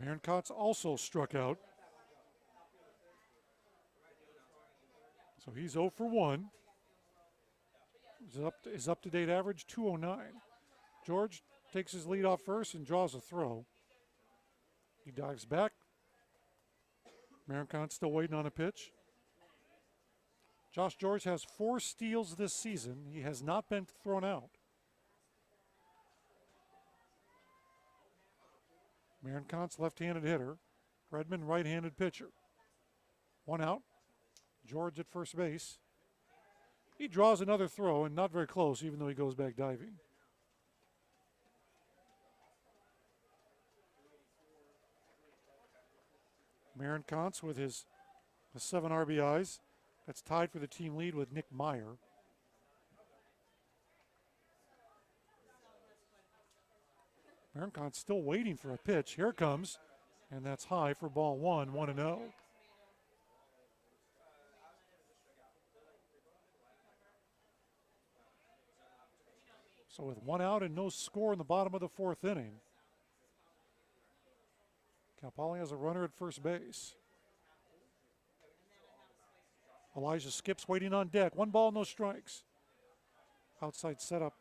Marincott's also struck out. So he's 0 for 1. His up-to-date average, 209. George takes his lead off first and draws a throw. He dives back. Marincott's still waiting on a pitch. Josh George has 4 steals this season. He has not been thrown out. Marincott's left-handed hitter. Redmond right-handed pitcher. 1 out. George at first base. He draws another throw and not very close, even though he goes back diving. Marincott's with his 7 RBIs. That's tied for the team lead with Nick Meyer. Marincott's still waiting for a pitch. Here it comes, and that's high for ball 1, 1-0. So with 1 out and no score in the bottom of the 4th inning, Cal Poly has a runner at first base. Elijah Skips waiting on deck. 1 ball, no strikes. Outside setup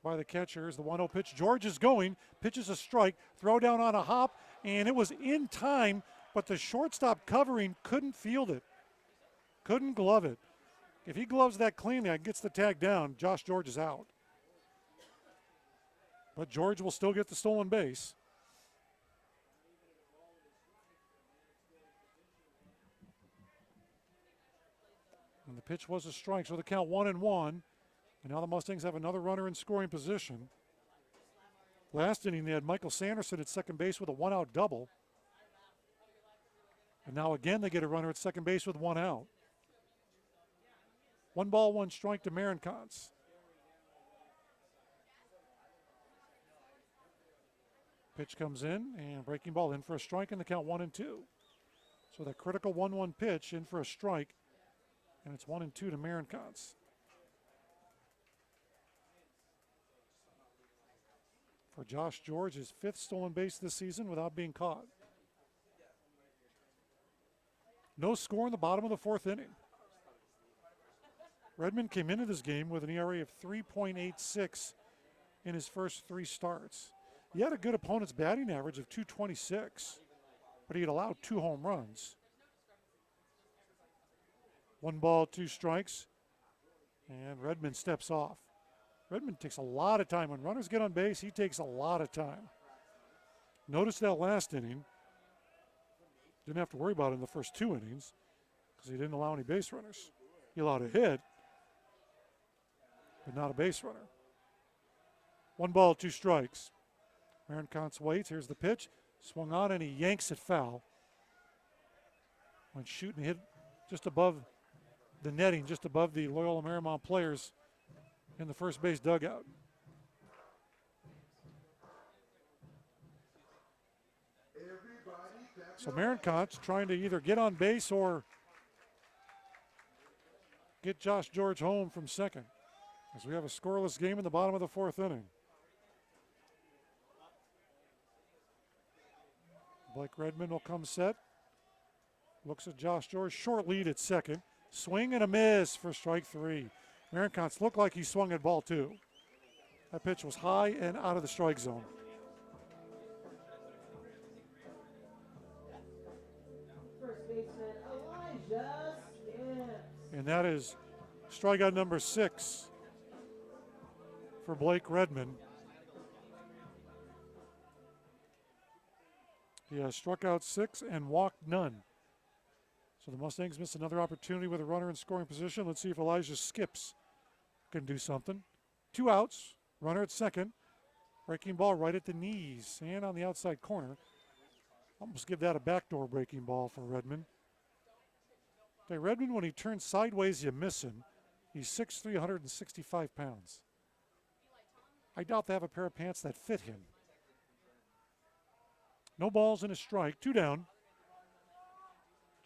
by the catcher is the 1-0 pitch. George is going, pitches a strike, throw down on a hop, and it was in time, but the shortstop covering couldn't field it, couldn't glove it. If he gloves that cleanly and gets the tag down, Josh George is out. But George will still get the stolen base. And the pitch was a strike, so the count 1-1. And now the Mustangs have another runner in scoring position. Last inning, they had Michael Sanderson at second base with a 1-out double. And now again, they get a runner at second base with 1 out. 1 ball, 1 strike to Marincott's. Pitch comes in, and breaking ball in for a strike, and the count 1-2. So that critical 1-1 pitch in for a strike, and it's 1-2 to Marincott's. For Josh George, his 5th stolen base this season without being caught. No score in the bottom of the 4th inning. Redmond came into this game with an ERA of 3.86 in his first 3 starts. He had a good opponent's batting average of 226, but he had allowed 2 home runs. 1 ball, 2 strikes, and Redmond steps off. Redmond takes a lot of time. When runners get on base, he takes a lot of time. Notice that last inning. Didn't have to worry about it in the first 2 innings because he didn't allow any base runners. He allowed a hit, but not a base runner. 1 ball, 2 strikes. Marincott's waits. Here's the pitch. Swung on, and he yanks it foul. Went shooting, hit just above the netting, just above the Loyola Marymount players in the first base dugout. So Marincott's trying to either get on base or get Josh George home from second, as we have a scoreless game in the bottom of the 4th inning. Blake Redmond will come set. Looks at Josh George. Short lead at second. Swing and a miss for strike 3. Marincott's looked like he swung at ball 2. That pitch was high and out of the strike zone. First baseman Elijah Skips. And that is strikeout number 6 for Blake Redmond. He has struck out 6 and walked none. So the Mustangs miss another opportunity with a runner in scoring position. Let's see if Elijah Skips can do something. 2 outs, runner at second. Breaking ball right at the knees and on the outside corner. Almost give that a backdoor breaking ball for Redmond. Okay, Redmond, when he turns sideways, you miss him. He's 6'3", 165 pounds. I doubt they have a pair of pants that fit him. No balls and a strike, 2 down.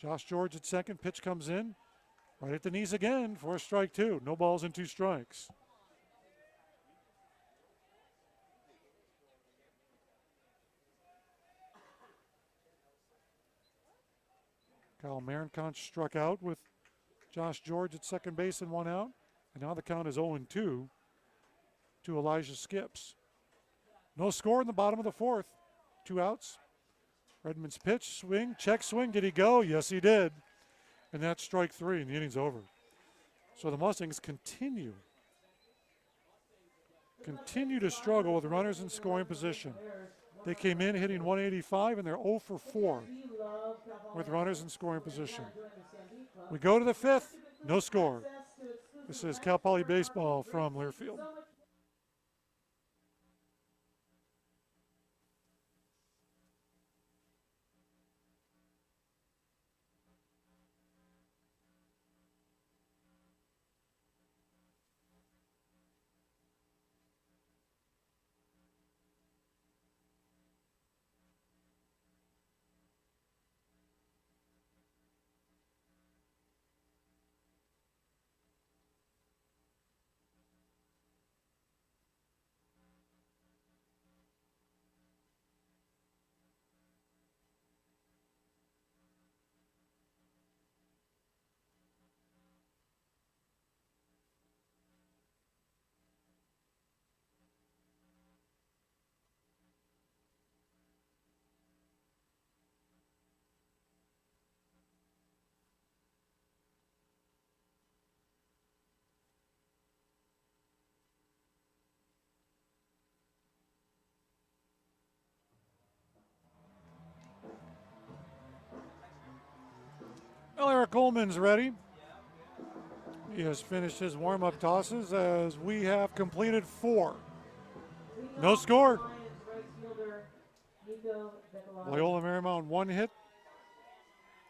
Josh George at second, pitch comes in. Right at the knees again for a strike 2. No balls and 2 strikes. Kyle Marinconch struck out with Josh George at second base and 1 out. And now the count is 0-2 to Elijah Skips. No score in the bottom of the fourth. 2 outs. Redmond's pitch, swing, check swing. Did he go? Yes, he did. And that's strike 3, and the inning's over. So the Mustangs continue to struggle with runners in scoring position. They came in hitting 185, and they're 0 for 4 with runners in scoring position. We go to the 5th, no score. This is Cal Poly Baseball from Learfield. Well, Eric Coleman's ready. He has finished his warm-up tosses as we have completed 4. No score. Loyola Marymount 1 hit.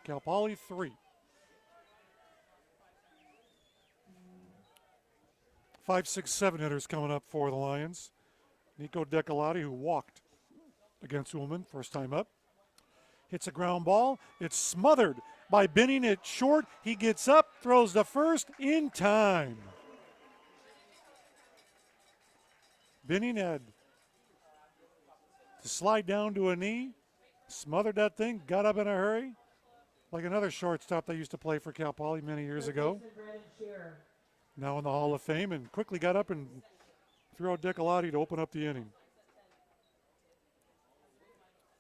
Cal Poly 3. 5, 6, 7 hitters coming up for the Lions. Nico Decolati, who walked against Ullman first time up. Hits a ground ball. It's smothered by Binning it short. He gets up, throws the first in time. Binning had to slide down to a knee, smothered that thing, got up in a hurry, like another shortstop that used to play for Cal Poly many years ago. Now in the Hall of Fame, and quickly got up and threw out Decolati to open up the inning.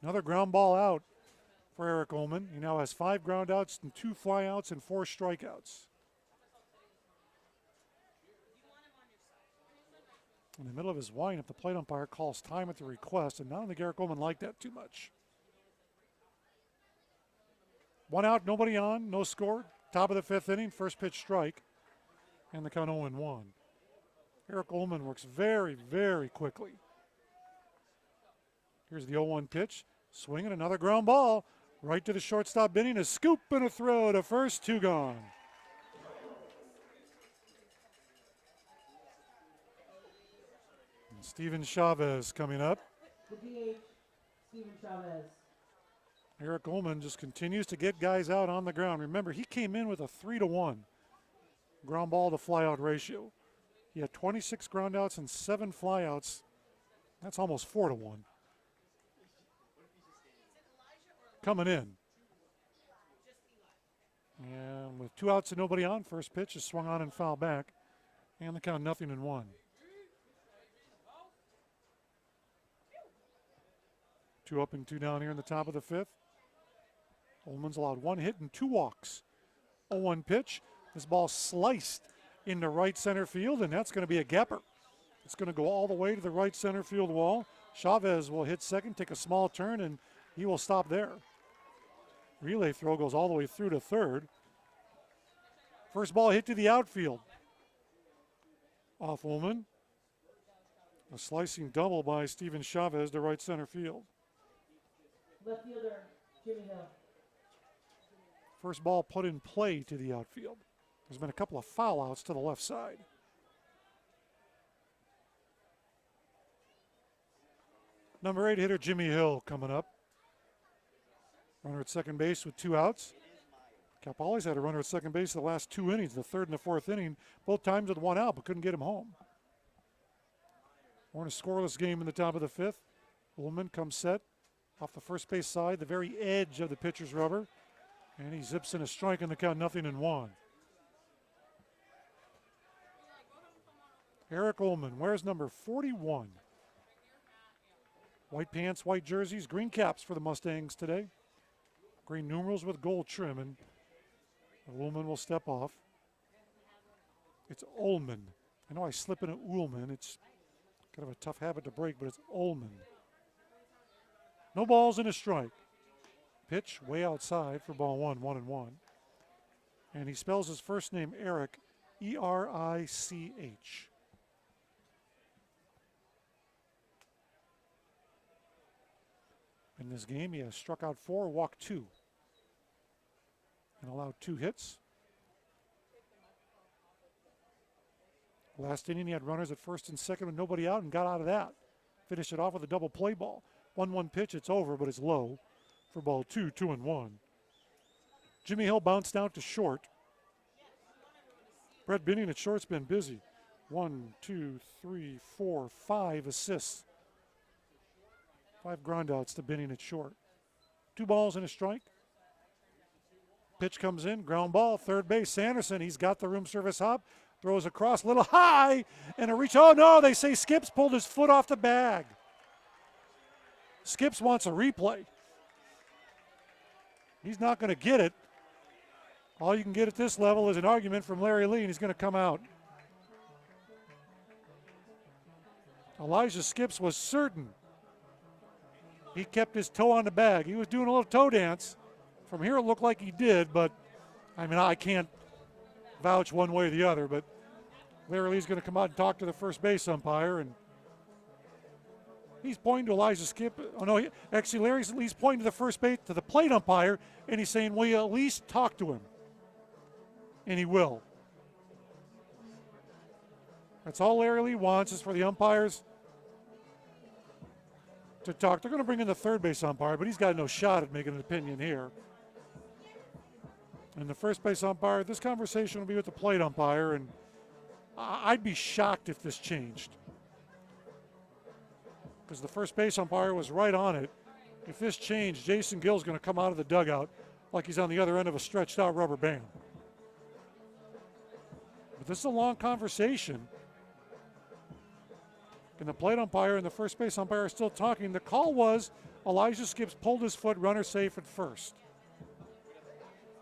Another ground ball out for Eric Ullman. He now has 5 ground outs and 2 flyouts and 4 strikeouts. In the middle of his windup, the plate umpire calls time at the request, and I don't think Eric Ullman liked that too much. 1 out, nobody on, no score. Top of the 5th inning, first pitch strike, and the count 0-1. Eric Ullman works very, very quickly. Here's the 0-1 pitch, swinging another ground ball. Right to the shortstop, Binning, a scoop and a throw to first, 2 gone. And Steven Chavez coming up. The DH, Steven Chavez. Eric Ullman just continues to get guys out on the ground. Remember, he came in with a 3-1 ground ball to flyout ratio. He had 26 ground outs and 7 flyouts. That's almost 4-1. Coming in. And with 2 outs and nobody on, first pitch is swung on and fouled back. And the count 0-1. 2 up and 2 down here in the top of the 5th. Ullman's allowed 1 hit and 2 walks. 0-1 pitch. This ball sliced into right center field, and that's going to be a gapper. It's going to go all the way to the right center field wall. Chavez will hit second, take a small turn, and he will stop there. Relay throw goes all the way through to third. First ball hit to the outfield. Off Ullman. A slicing double by Steven Chavez to right center field. Left fielder, Jimmy Hill. First ball put in play to the outfield. There's been a couple of foul outs to the left side. Number 8 hitter Jimmy Hill coming up. Runner at second base with 2 outs. Cal Poly's had a runner at second base the last 2 innings, the 3rd and the 4th inning, both times with 1 out, but couldn't get him home. We're in a scoreless game in the top of the 5th. Ullman comes set off the first base side, the very edge of the pitcher's rubber. And he zips in a strike in the count, 0-1. Eric Ullman wears number 41. White pants, white jerseys, green caps for the Mustangs today. Green numerals with gold trim, and Ullman will step off. It's Ullman. I know I slip into Ullman. It's kind of a tough habit to break, but it's Ullman. No balls and a strike. Pitch way outside for ball 1-1. And he spells his first name Eric, E-R-I-C-H. In this game, he has struck out 4, walked 2, and allowed 2 hits. Last inning, he had runners at first and second with nobody out and got out of that. Finished it off with a double play ball. 1-1 pitch, it's over, but it's low for ball 2, 2-1. Jimmy Hill bounced out to short. Brett Binning at short's been busy. 1, 2, 3, 4, 5 assists. 5 groundouts to Binning at short. 2 balls and a strike. Pitch comes in, ground ball, third base, Sanderson. He's got the room service hop. Throws across, a little high, and a reach. Oh, no, they say Skips pulled his foot off the bag. Skips wants a replay. He's not going to get it. All you can get at this level is an argument from Larry Lee, and he's going to come out. Elijah Skips was certain he kept his toe on the bag. He was doing a little toe dance. From here, it looked like he did, but I mean, I can't vouch one way or the other, but Larry Lee's going to come out and talk to the first base umpire, and he's pointing to Elijah Skip. Oh, no, actually, Larry Lee's pointing to the first base, to the plate umpire, and he's saying, will you at least talk to him? And he will. That's all Larry Lee wants, is for the umpires to talk. They're going to bring in the third base umpire, but he's got no shot at making an opinion here. And the first base umpire, this conversation will be with the plate umpire, and I'd be shocked if this changed. Because the first base umpire was right on it. If this changed, Jason Gill's going to come out of the dugout like he's on the other end of a stretched out rubber band. But this is a long conversation. And the plate umpire and the first base umpire are still talking. The call was Elijah Skips pulled his foot, runner safe at first.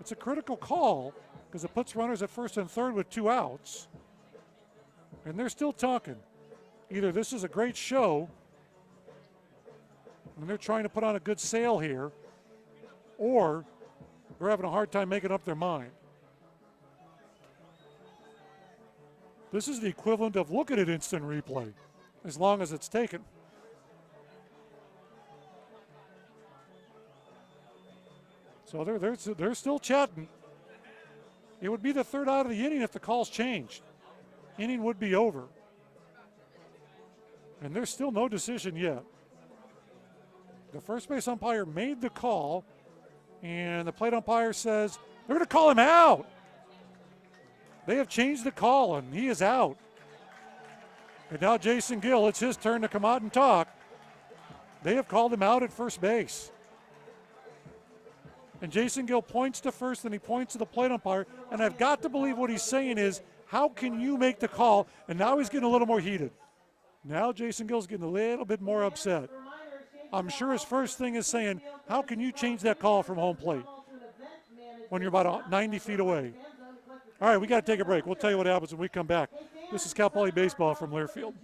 It's a critical call because it puts runners at first and third with 2 outs. And they're still talking. Either this is a great show and they're trying to put on a good sale here, or they're having a hard time making up their mind. This is the equivalent of look at it instant replay, as long as it's taken. So they're still chatting. It would be the third out of the inning if the calls changed. Inning would be over. And there's still no decision yet. The first base umpire made the call, and the plate umpire says they're going to call him out. They have changed the call, and he is out. And now Jason Gill, it's his turn to come out and talk. They have called him out at first base. And Jason Gill points to first, and he points to the plate umpire. And I've got to believe what he's saying is, how can you make the call? And now he's getting a little more heated. Now Jason Gill's getting a little bit more upset. I'm sure his first thing is saying, how can you change that call from home plate when you're about 90 feet away? All right, we got to take a break. We'll tell you what happens when we come back. This is Cal Poly Baseball from Learfield.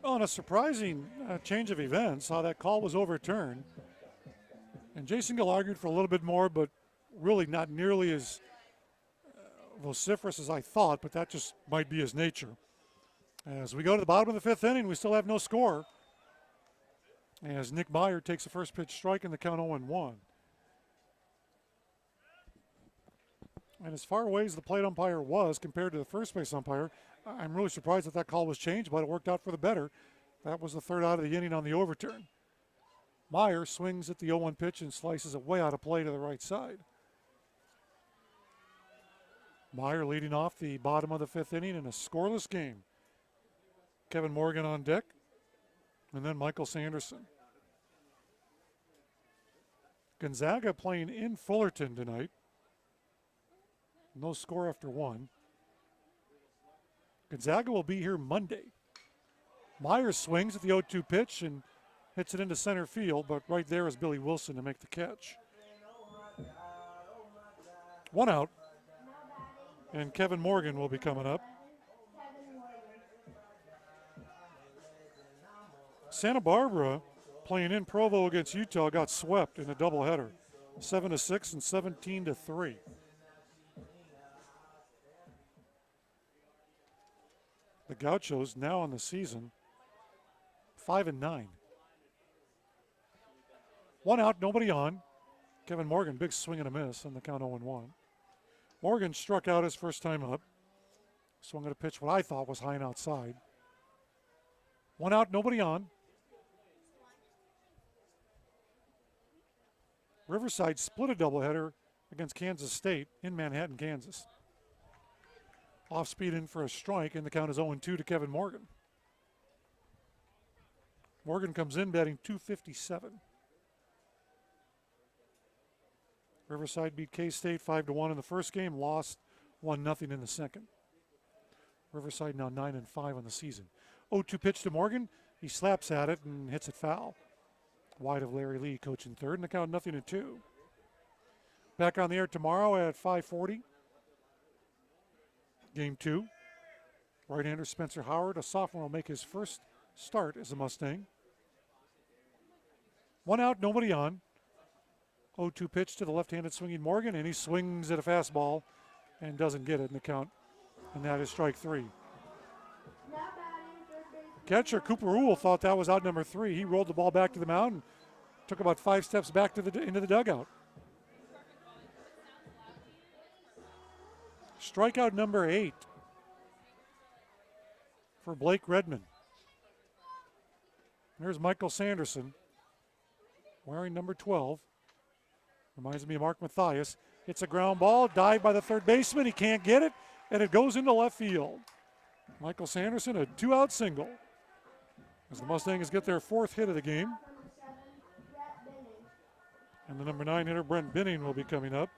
On a surprising change of events, how that call was overturned. And Jason Gill argued for a little bit more, but really not nearly as vociferous as I thought, but that just might be his nature. As we go to the bottom of the fifth inning, we still have no score. As Nick Meyer takes the first pitch strike in the count 0-1. And as far away as the plate umpire was compared to the first base umpire, I'm really surprised that call was changed, but it worked out for the better. That was the third out of the inning on the overturn. Meyer swings at the 0-1 pitch and slices it way out of play to the right side. Meyer leading off the bottom of the fifth inning in a scoreless game. Kevin Morgan on deck, and then Michael Sanderson. Gonzaga playing in Fullerton tonight. No score after one. Gonzaga will be here Monday. Myers swings at the 0-2 pitch and hits it into center field, but right there is Billy Wilson to make the catch. One out, and Kevin Morgan will be coming up. Santa Barbara, playing in Provo against Utah, got swept in a doubleheader, 7-6 and 17-3. The Gauchos now on the season, 5-9. One out, nobody on. Kevin Morgan, big swing and a miss, and the count 0-1. Morgan struck out his first time up. Swung at a pitch what I thought was high and outside. One out, nobody on. Riverside split a doubleheader against Kansas State in Manhattan, Kansas. Off speed in for a strike, and the count is 0-2 to Kevin Morgan. Morgan comes in batting .257. Riverside beat K-State 5-1 in the first game, lost 1-0 in the second. Riverside now 9-5 on the season. 0-2 pitch to Morgan. He slaps at it and hits it foul. Wide of Larry Lee, coaching third, and the count 0-2. Back on the air tomorrow at 5:40. Game 2. Right-hander Spencer Howard, a sophomore, will make his first start as a Mustang. One out, nobody on. 0-2 pitch to the left-handed swinging Morgan, and he swings at a fastball and doesn't get it in the count, and that is strike 3. Catcher Cooper Rule thought that was out number 3. He rolled the ball back to the mound and took about 5 steps back to into the dugout. Strikeout number 8 for Blake Redmond. There's Michael Sanderson wearing number 12. Reminds me of Mark Mathias. It's a ground ball, dive by the third baseman. He can't get it, and it goes into left field. Michael Sanderson, a 2-out single. As the Mustangs get their 4th hit of the game. And the number 9 hitter, Brent Binning, will be coming up.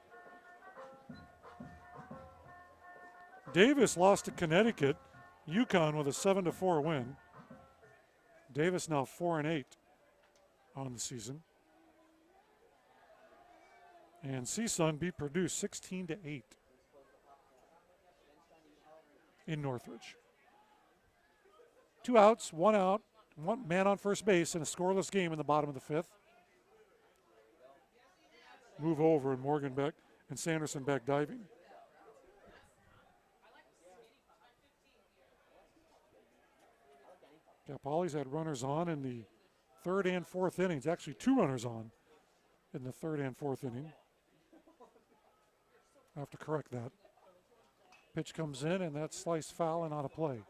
Davis lost to Connecticut. UConn with a 7-4 win. Davis now 4-8 on the season. And CSUN beat Purdue 16-8 in Northridge. 2 outs, 1 out, 1 man on first base in a scoreless game in the bottom of the 5th. Move over and Morgan back and Sanderson back diving. Polly's had runners on in the 3rd and 4th innings. Actually, 2 runners on in the 3rd and 4th inning. I have to correct that. Pitch comes in, and that's sliced foul and out of play.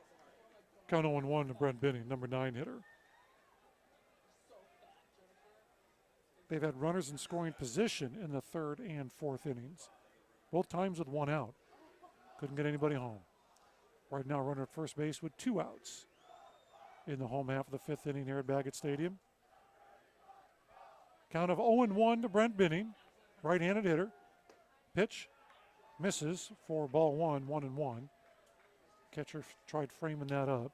Count 0-1 to Brent Binning, number 9 hitter. They've had runners in scoring position in the 3rd and 4th innings, both times with 1 out. Couldn't get anybody home. Right now, runner at first base with 2 outs in the home half of the 5th inning here at Baggett Stadium. Count of 0-1 to Brent Binning, right-handed hitter. Pitch misses for ball 1, 1-1. Catcher tried framing that up.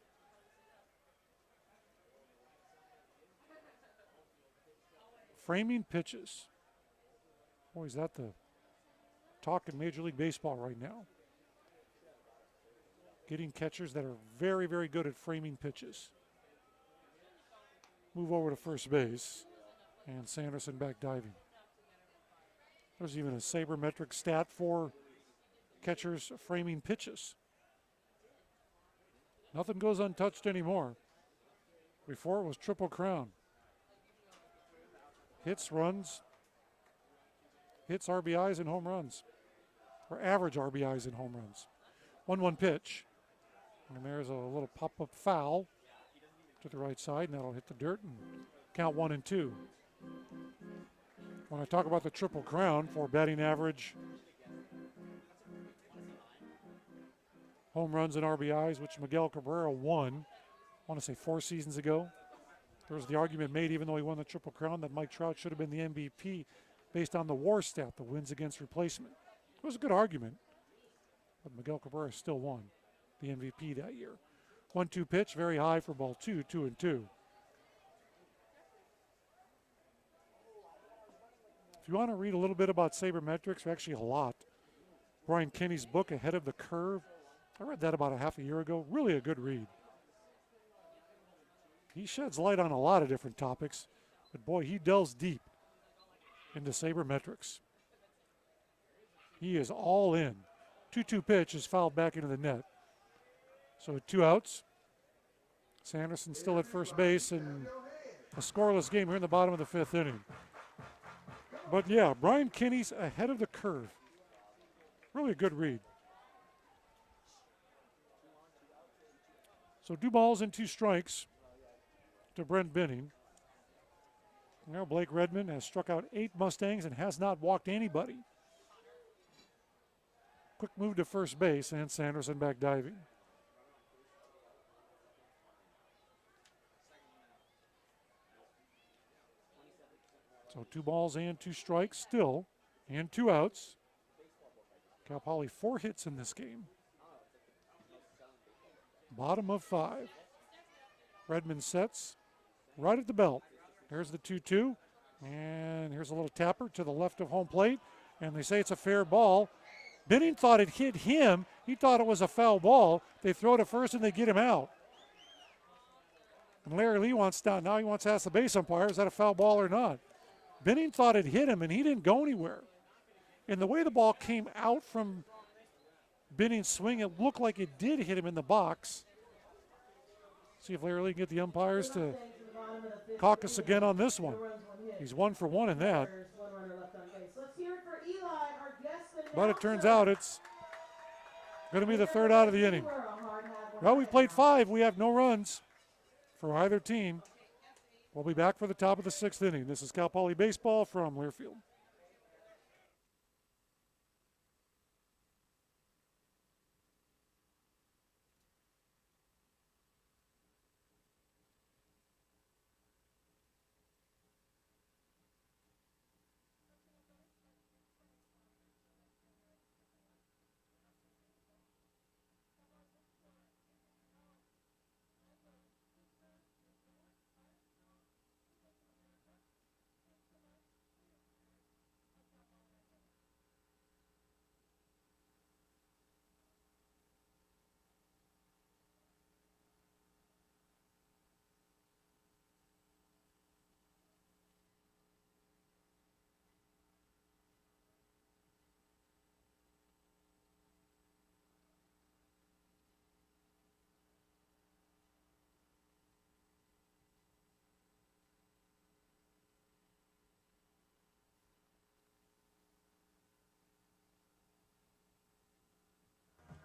Framing pitches. Boy, is that the talk in Major League Baseball right now. Getting catchers that are very, very good at framing pitches. move over to first base, and Sanderson back diving. There's even a sabermetric stat for catchers framing pitches. Nothing goes untouched anymore. Before it was Triple Crown. Hits, runs, hits, RBIs, and home runs. Or average RBIs and home runs. 1-1 pitch. And there's a little pop-up foul to the right side, and that'll hit the dirt and count 1-2. When I talk about the Triple Crown for batting average, home runs and RBIs, which Miguel Cabrera won, I want to say 4 seasons ago. There was the argument made, even though he won the Triple Crown, that Mike Trout should have been the MVP based on the WAR stat, the wins against replacement. It was a good argument, but Miguel Cabrera still won the MVP that year. 1-2 pitch, very high for ball 2, 2-2. If you want to read a little bit about sabermetrics, or actually a lot, Brian Kinney's book, Ahead of the Curve, I read that about a half a year ago. Really a good read. He sheds light on a lot of different topics, but boy, he delves deep into sabermetrics. He is all in. 2-2 pitch is fouled back into the net. So 2 outs. Sanderson still at first base, and a scoreless game here in the bottom of the 5th inning. But yeah, Brian Kinney's Ahead of the Curve. Really a good read. So 2 balls and 2 strikes to Brent Binning. Now Blake Redmond has struck out 8 Mustangs and has not walked anybody. Quick move to first base, and Sanderson back diving. So 2 balls and 2 strikes still, and 2 outs. Cal Poly 4 hits in this game. Bottom of 5. Redmond sets right at the belt. There's the 2-2, and here's a little tapper to the left of home plate, and they say it's a fair ball. Binning thought it hit him. He thought it was a foul ball. They throw to first and they get him out. And Larry Lee wants down. Now he wants to ask the base umpire, is that a foul ball or not? Binning thought it hit him, and he didn't go anywhere. And the way the ball came out from Binning's swing, it looked like it did hit him in the box. See if Larry Lee can get the umpires to caucus again on this one. He's 1 for 1 in that. But it turns out it's going to be the 3rd out of the inning. Well, we played 5. We have no runs for either team. We'll be back for the top of the 6th inning. This is Cal Poly Baseball from Learfield.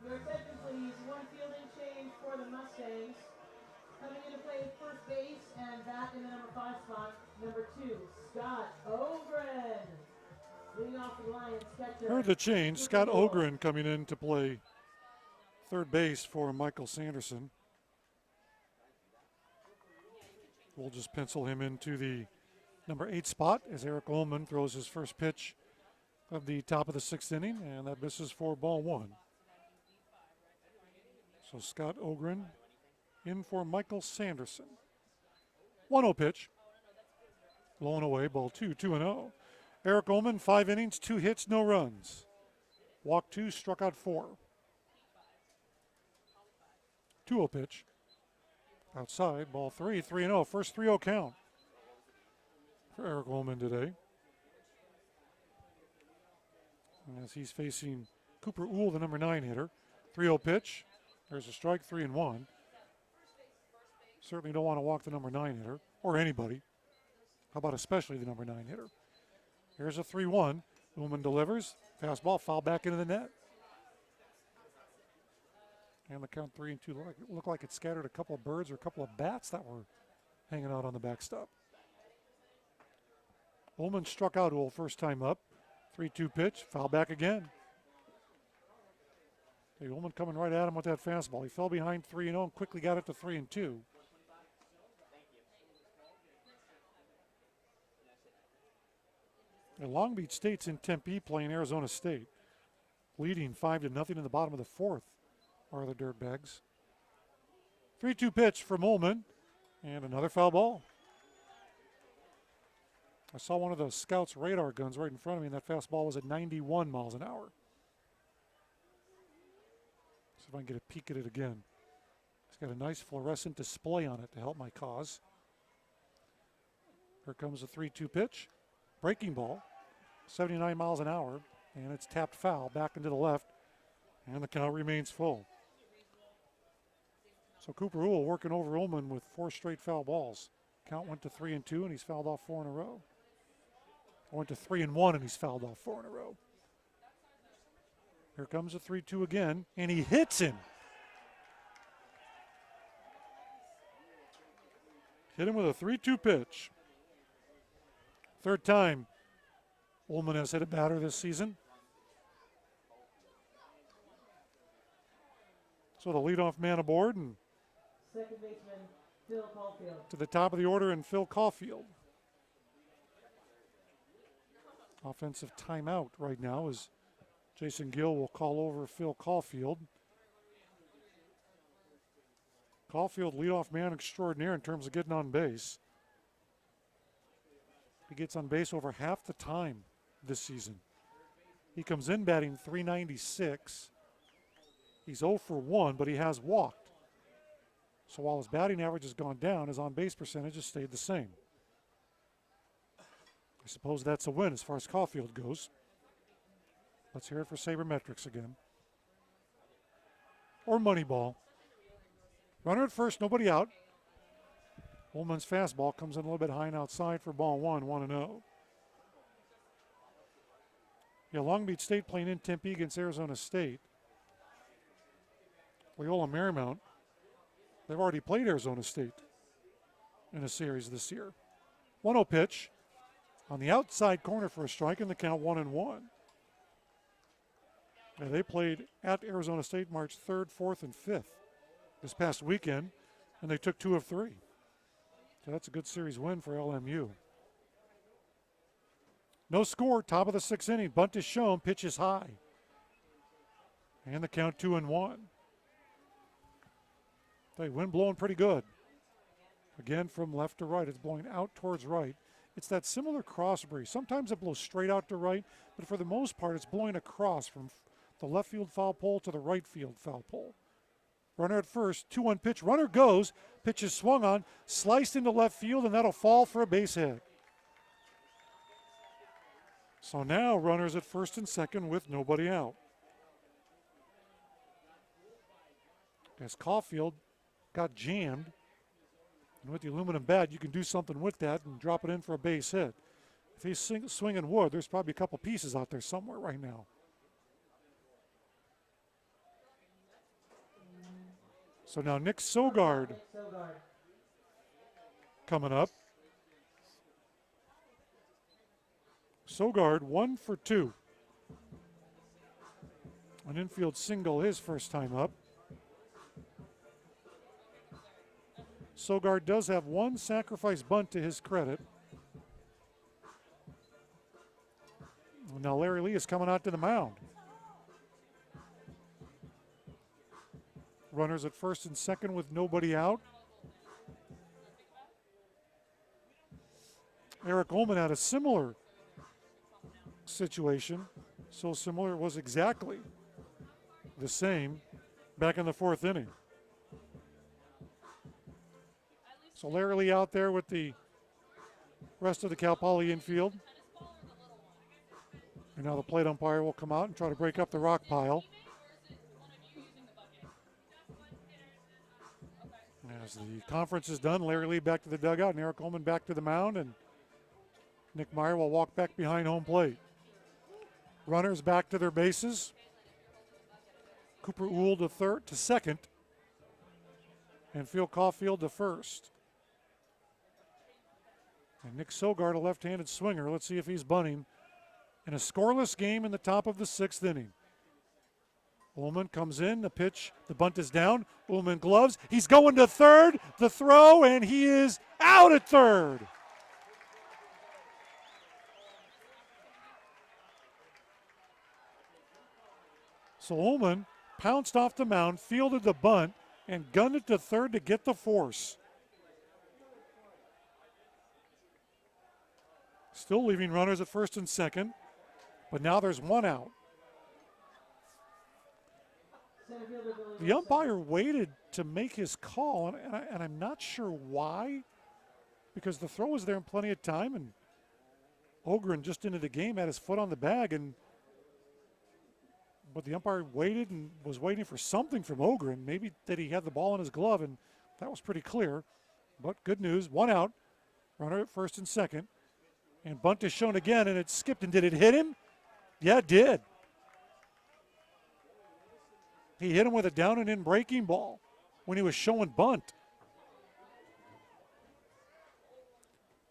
Your attention, please. 1 fielding change for the Mustangs. Coming in to play first base and back in the number 5 spot, number 2, Scott Ogren. Leading off the Lions catcher. Heard the change. Scott Ogren coming in to play third base for Michael Sanderson. We'll just pencil him into the number 8 spot as Eric Ullman throws his first pitch of the top of the 6th inning, and that misses for ball 1. So Scott Ogren in for Michael Sanderson. 1-0 pitch. Blown away, ball 2, 2-0. Eric Ullman, 5 innings, 2 hits, no runs. Walked 2, struck out 4. 2-0 pitch. Outside, ball 3, 3-0. First 3-0 count for Eric Ullman today. And as he's facing Cooper Uhl, the number 9 hitter. 3-0 pitch. There's a strike, 3-1. Certainly don't want to walk the number 9 hitter, or anybody. How about especially the number 9 hitter? Here's a 3-1. Ullman delivers. Fastball, foul back into the net. And the count 3-2 looked like it scattered a couple of birds or a couple of bats that were hanging out on the backstop. Ullman struck out Uhl first time up. 3-2 pitch, foul back again. Hey, Ullman coming right at him with that fastball. He fell behind 3-0 and quickly got it to 3-2. And Long Beach State's in Tempe playing Arizona State, leading 5-0 in the bottom of the fourth. Are the Dirtbags. 3-2 pitch from Ullman, and another foul ball. I saw one of the scouts' radar guns right in front of me, and that fastball was at 91 miles an hour. See if I can get a peek at it again. It's got a nice fluorescent display on it to help my cause. Here comes the 3-2 pitch. Breaking ball, 79 miles an hour, and it's tapped foul back into the left, and the count remains full. So Cooper Uhl working over Ullman with 4 straight foul balls. Count went to 3-2, and he's fouled off 4 in a row. Went to 3-1, and he's fouled off 4 in a row. Here comes a 3-2 again, and he hits him. Hit him with a 3-2 pitch. Third time Ullman has hit a batter this season. So the leadoff man aboard, and Second baseman, Phil Caulfield. to the top of the order, and Phil Caulfield. Offensive timeout right now as Jason Gill will call over Phil Caulfield. Caulfield, leadoff man extraordinaire in terms of getting on base. He gets on base over half the time this season. He comes in batting .396. He's 0 for 1, but he has walked. So while his batting average has gone down, his on-base percentage has stayed the same. I suppose that's a win as far as Caulfield goes. Let's hear it for sabermetrics again. Or Moneyball. Runner at first, nobody out. Ullman's fastball comes in a little bit high and outside for ball 1, 1-0. Yeah, Long Beach State playing in Tempe against Arizona State. Loyola Marymount, they've already played Arizona State in a series this year. 1-0 pitch on the outside corner for a strike, and the count 1-1. Yeah, they played at Arizona State March 3rd, 4th, and 5th this past weekend, and they took 2 of 3. So that's a good series win for LMU. No score, top of the 6th inning. Bunt is shown, pitch is high. And the count 2-1. The wind blowing pretty good. Again, from left to right, it's blowing out towards right. It's that similar cross breeze. Sometimes it blows straight out to right, but for the most part, it's blowing across from the left field foul pole to the right field foul pole. Runner at first, 2-1 pitch. Runner goes, pitch is swung on, sliced into left field, and that'll fall for a base hit. So now runners at first and second with nobody out. As Caulfield got jammed, and with the aluminum bat, you can do something with that and drop it in for a base hit. If he's swinging wood, there's probably a couple pieces out there somewhere right now. So now Nick Sogard coming up. Sogard 1 for 2. An infield single his first time up. Sogard does have 1 sacrifice bunt to his credit. Now Larry Lee is coming out to the mound. Runners at first and second with nobody out. Eric Ullman had a similar situation. So similar it was exactly the same back in the 4th inning. So Larry Lee out there with the rest of the Cal Poly infield. And now the plate umpire will come out and try to break up the rock pile. As the conference is done, Larry Lee back to the dugout and Eric Ullman back to the mound, and Nick Meyer will walk back behind home plate. Runners back to their bases. Cooper Uhl to second, and Phil Caulfield to first. And Nick Sogard, a left-handed swinger. Let's see if he's bunting in a scoreless game in the top of the 6th inning. Ullman comes in, the pitch, the bunt is down. Ullman gloves, he's going to third, the throw, and he is out at third. So Ullman pounced off the mound, fielded the bunt, and gunned it to third to get the force. Still leaving runners at first and second, but now there's one out. The umpire waited to make his call, and I'm not sure why, because the throw was there in plenty of time, and Ogren just into the game had his foot on the bag, but the umpire waited and was waiting for something from Ogren, maybe that he had the ball in his glove, and that was pretty clear. But good news, one out, runner at first and second, and bunt is shown again, and it skipped, and did it hit him? Yeah, it did. He hit him with a down and in breaking ball when he was showing bunt.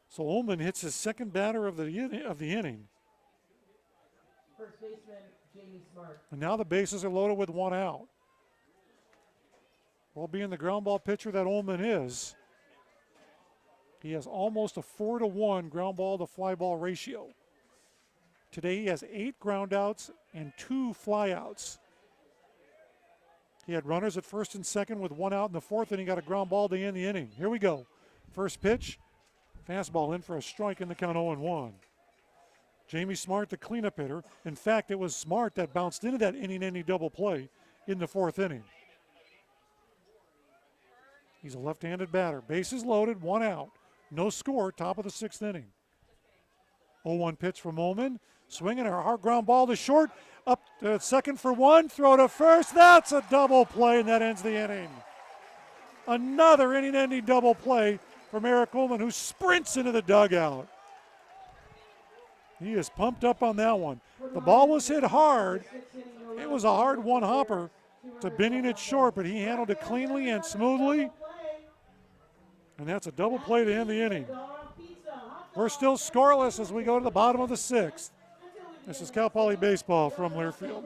So Ullman hits his second batter of the inning. First baseman, Jamie Smart. And now the bases are loaded with one out. Well, being the ground ball pitcher that Ullman is, he has almost a 4-to-1 ground ball to fly ball ratio. Today he has 8 ground outs and 2 fly outs. He had runners at first and second with one out in the 4th, and he got a ground ball to end the inning. Here we go. First pitch, fastball in for a strike in the count 0-1. Jamie Smart, the cleanup hitter. In fact, it was Smart that bounced into that inning-ending double play in the 4th inning. He's a left-handed batter. Bases loaded, one out. No score, top of the 6th inning. 0-1 pitch from Ullman. Swinging a hard ground ball to short. Up to second for one. Throw to first. That's a double play, and that ends the inning. Another inning-ending double play from Eric Ullman, who sprints into the dugout. He is pumped up on that one. The ball was hit hard. It was a hard one-hopper to bending it short, but he handled it cleanly and smoothly. And that's a double play to end the inning. We're still scoreless as we go to the bottom of the 6th. This is Cal Poly Baseball from Learfield.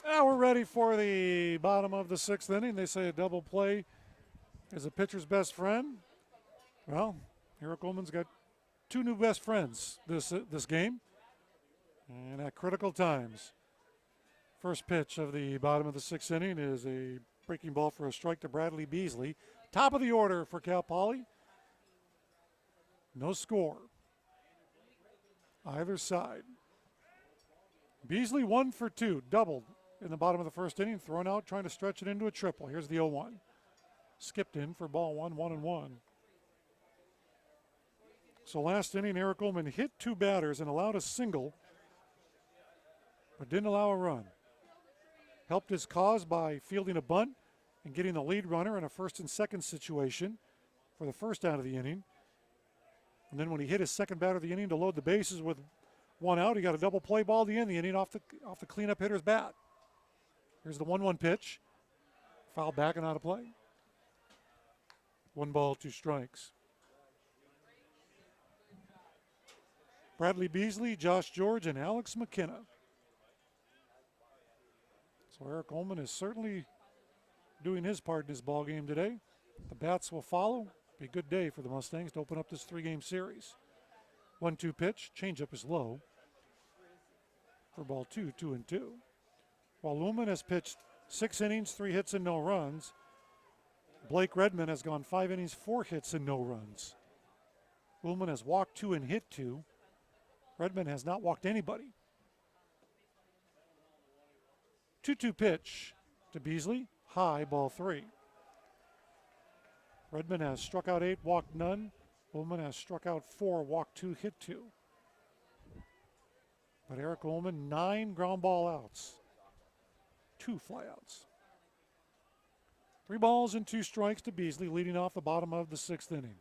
Now we're ready for the bottom of the 6th inning. They say a double play is a pitcher's best friend. Well, Eric Ullman's got 2 new best friends this game, and at critical times. First pitch of the bottom of the 6th inning is a breaking ball for a strike to Bradley Beasley. Top of the order for Cal Poly. No score either side. Beasley 1 for 2, doubled in the bottom of the 1st inning, thrown out, trying to stretch it into a triple. Here's the 0-1. Skipped in for ball 1, 1-1. So last inning, Eric Ullman hit 2 batters and allowed a single, but didn't allow a run. Helped his cause by fielding a bunt and getting the lead runner in a first and second situation for the first out of the inning. And then when he hit his second batter of the inning to load the bases with 1 out, he got a double play ball at the end of the inning off the cleanup hitter's bat. Here's the 1-1 pitch. Foul back and out of play. 1 ball, 2 strikes. Bradley Beasley, Josh George, and Alex McKenna. So Eric Ullman is certainly doing his part in this ball game today. The bats will follow. Be a good day for the Mustangs to open up this 3-game series. 1-2 pitch, changeup is low. For ball 2, 2-2. While Ullman has pitched 6 innings, 3 hits and no runs, Blake Redmond has gone 5 innings, 4 hits and no runs. Ullman has walked 2 and hit 2. Redmond has not walked anybody. 2-2 pitch to Beasley, high, ball 3. Redmond has struck out 8, walked none. Ullman has struck out 4, walked 2, hit 2. But Eric Ullman, 9 ground ball outs, 2 flyouts. 3 balls and 2 strikes to Beasley, leading off the bottom of the 6th inning.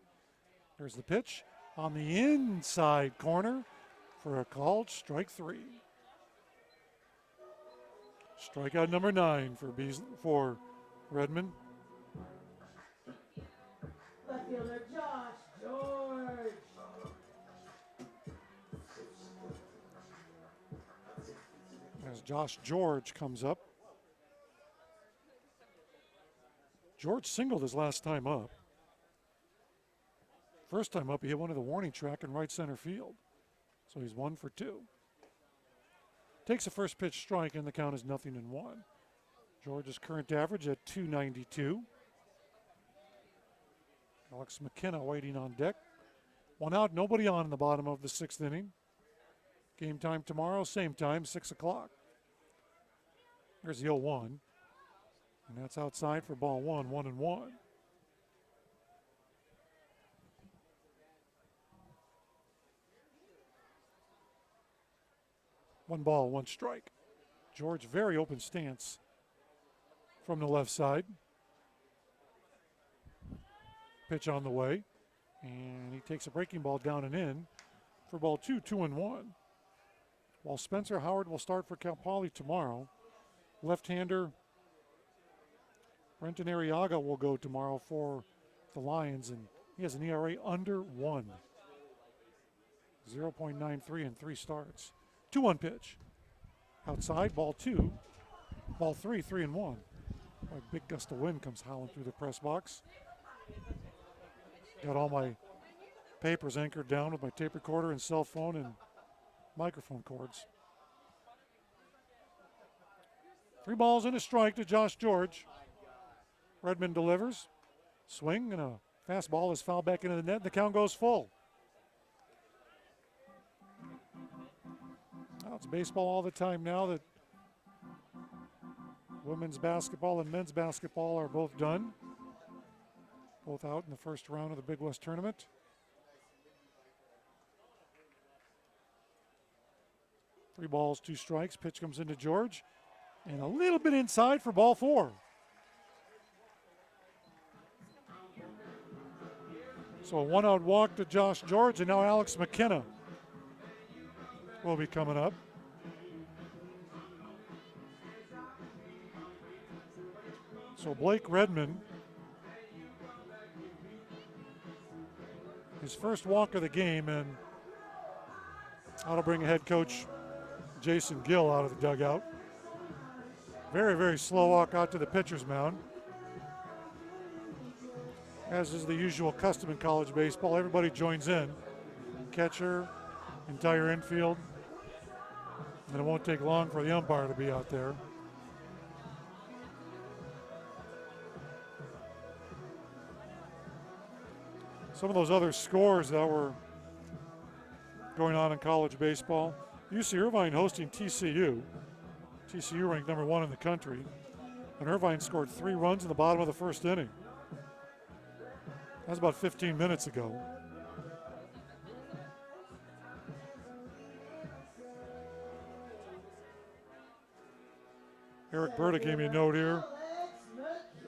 There's the pitch on the inside corner for a called strike 3. Strikeout number 9 for Redmond. Left fielder Josh George. As Josh George comes up. George singled his last time up. First time up, he hit one of the warning track in right center field. So he's 1 for 2. Takes a first pitch strike, and the count is 0-1. George's current average at .292. Alex McKenna waiting on deck. 1 out, nobody on in the bottom of the 6th inning. Game time tomorrow, same time, 6 o'clock. There's the 0-1. And that's outside for ball 1, 1-1. 1 ball, 1 strike. George, very open stance from the left side. Pitch on the way. And he takes a breaking ball down and in for ball 2, 2-1. While Spencer Howard will start for Cal Poly tomorrow, left-hander Brenton Arriaga will go tomorrow for the Lions, and he has an ERA under 1. 0.93 in 3 starts. 2-1 pitch. Outside, ball 2. Ball 3, 3-1. A big gust of wind comes howling through the press box. Got all my papers anchored down with my tape recorder and cell phone and microphone cords. 3 balls and a strike to Josh George. Redmond delivers. Swing and a fastball is fouled back into the net. The count goes full. Well, it's baseball all the time now that women's basketball and men's basketball are both done. Both out in the first round of the Big West tournament. Three balls, 2 strikes. Pitch comes into George. And a little bit inside for ball 4. So a 1-out walk to Josh George, and now Alex McKenna will be coming up. So Blake Redmond, his first walk of the game, and that'll bring head coach Jason Gill out of the dugout. Very, very slow walk out to the pitcher's mound. As is the usual custom in college baseball, everybody joins in. Catcher, entire infield. And it won't take long for the umpire to be out there. Some of those other scores that were going on in college baseball. UC Irvine hosting TCU. TCU ranked number 1 in the country. And Irvine scored 3 runs in the bottom of the first inning. That was about 15 minutes ago. Eric Burdick gave me a note here.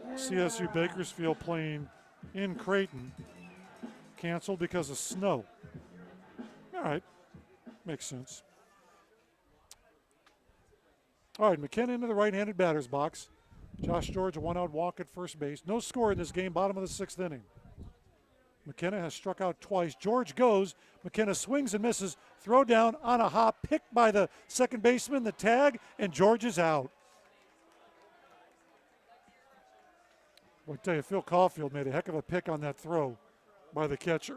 Alex CSU McKenna. Bakersfield playing in Creighton canceled because of snow. All right, makes sense. All right, McKenna into the right-handed batter's box. Josh George, a one-out walk at first base. No score in this game, bottom of the sixth inning. McKenna has struck out twice. George goes. McKenna swings and misses. Throw down on a hop, picked by the second baseman, the tag, and George is out. Well, I tell you, Phil Caulfield made a heck of a pick on that throw by the catcher.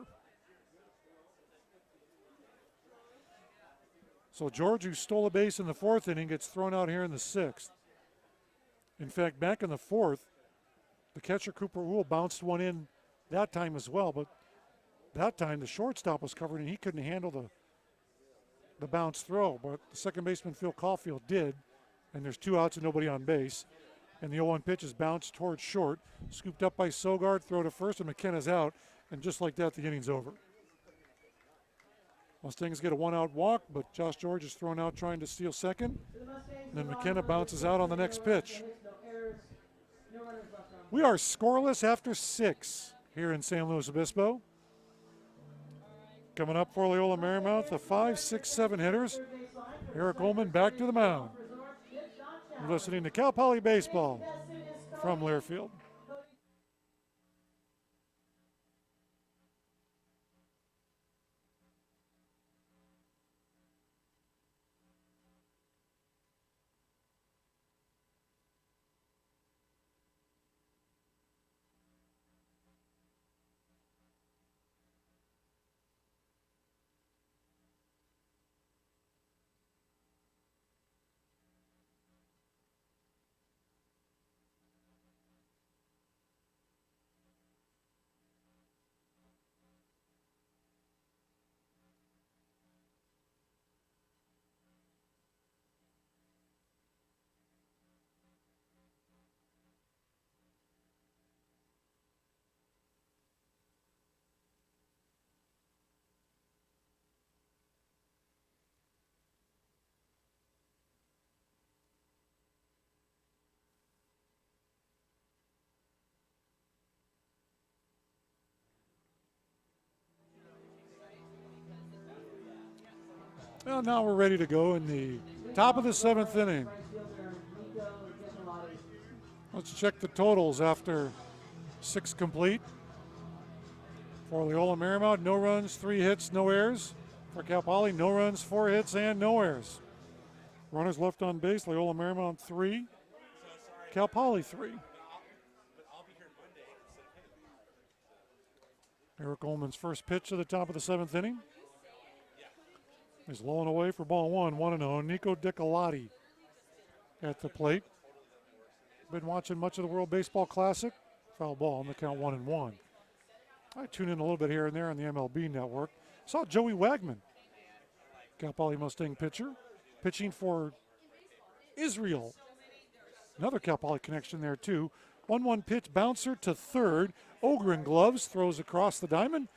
So George, who stole a base in the fourth inning, gets thrown out here in the sixth. In fact, back in the fourth, the catcher Cooper Rule bounced one in that time as well, but that time the shortstop was covered and he couldn't handle the bounce throw. But the second baseman Phil Caulfield did, and there's 2 outs and nobody on base. And the 0-1 pitch is bounced towards short, scooped up by Sogard, throw to first, and McKenna's out. And just like that, the inning's over. Mustangs get a 1-out walk, but Josh George is thrown out trying to steal second. And then McKenna bounces out on the next pitch. We are scoreless after 6 here in San Luis Obispo. Coming up for Loyola Marymount, the 5, 6, 7 hitters. Eric Ullman back to the mound. You're listening to Cal Poly Baseball from Learfield. Well, now we're ready to go in the top of the 7th inning. Let's check the totals after 6 complete. For Loyola Marymount, no runs, 3 hits, no errors. For Cal Poly, no runs, 4 hits, and no errors. Runners left on base, Loyola Marymount 3, Cal Poly 3. Eric Ullman's first pitch at the top of the 7th inning. He's low and away for ball 1, 1-0. Nico Dicolati at the plate. Been watching much of the World Baseball Classic. Foul ball on the count 1-1. I tune in a little bit here and there on the MLB network. Saw Joey Wagman, Cal Poly Mustang pitcher, pitching for Israel. Another Cal Poly connection there too. 1-1 pitch, bouncer to third. Ogren gloves, throws across the diamond.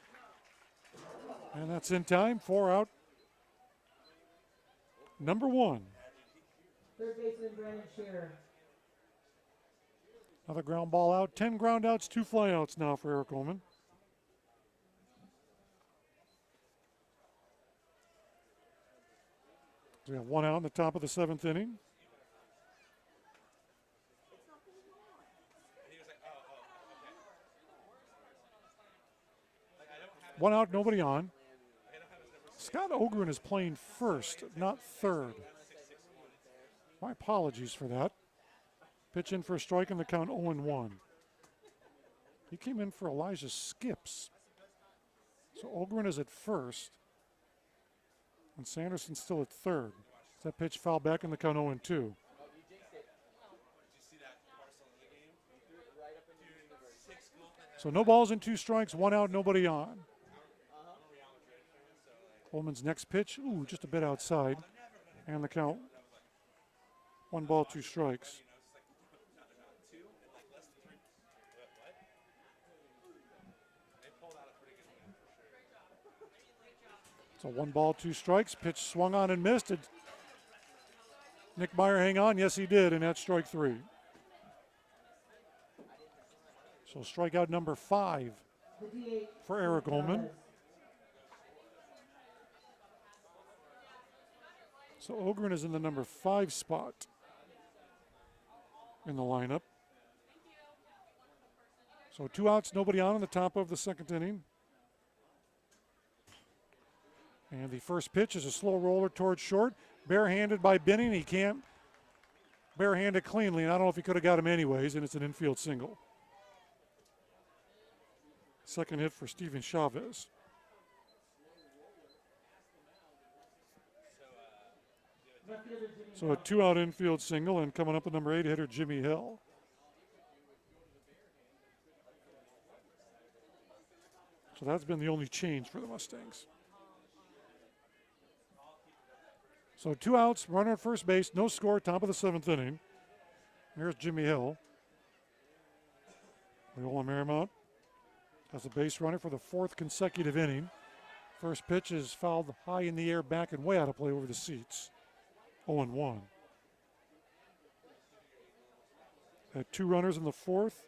And that's in time, 4 out. Number 1. Third baseman Brandon Shearer. Another ground ball out. 10 ground outs, 2 flyouts now for Eric Ullman. So we have 1 out in the top of the 7th inning. One out, nobody on. Scott Ogren is playing first, not third. My apologies for that. Pitch in for a strike and the count 0-1. He came in for Elijah Skips. So Ogren is at first. And Sanderson's still at third. That pitch foul back in the count 0-2. So no balls and 2 strikes, 1 out, nobody on. Ullman's next pitch, just a bit outside. And the count, 1 ball, 2 strikes. So 1 ball, 2 strikes. Pitch swung on and missed. Nick Meyer hang on? Yes, he did, and that's strike 3. So strikeout number 5 for Eric Ullman. So Ogren is in the number 5 spot in the lineup. So 2 outs, nobody on in the top of the 2nd inning. And the first pitch is a slow roller towards short. Barehanded by Benning. He can't barehand it cleanly, and I don't know if he could have got him anyways, and it's an infield single. Second hit for Steven Chavez. So a 2-out infield single, and coming up with number 8 hitter Jimmy Hill. So that's been the only change for the Mustangs. So 2 outs, runner at first base, no score, top of the 7th inning. Here's Jimmy Hill. Loyola Marymount has a base runner for the 4th consecutive inning. First pitch is fouled high in the air, back and way out of play over the seats. 0-1. Had 2 runners in the 4th,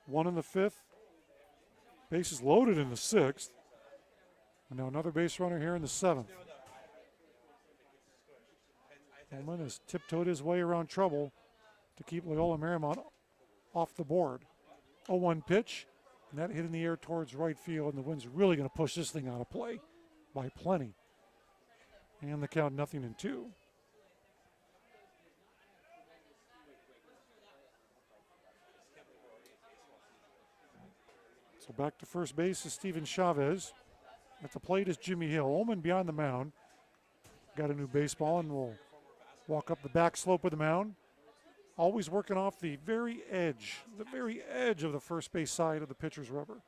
1 in the 5th. Bases loaded in the 6th. And now another base runner here in the 7th. Ullman has tiptoed his way around trouble to keep Loyola Marymount off the board. 0-1 pitch, and that hit in the air towards right field, and the wind's really going to push this thing out of play by plenty. And the count 0-2. So back to first base is Steven Chavez. At the plate is Jimmy Hill. Ullman behind the mound. Got a new baseball and will walk up the back slope of the mound. Always working off the very edge of the first base side of the pitcher's rubber.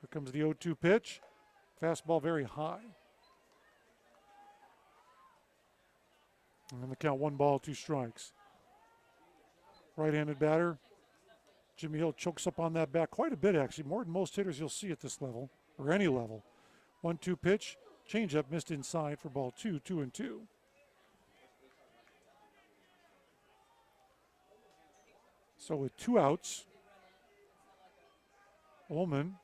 Here comes the 0-2 pitch. Fastball very high. And then the count 1 ball, 2 strikes. Right-handed batter. Jimmy Hill chokes up on that bat quite a bit, actually, more than most hitters you'll see at this level, or any level. 1-2 pitch, changeup missed inside for ball 2, 2-2. So with 2 outs, Ullman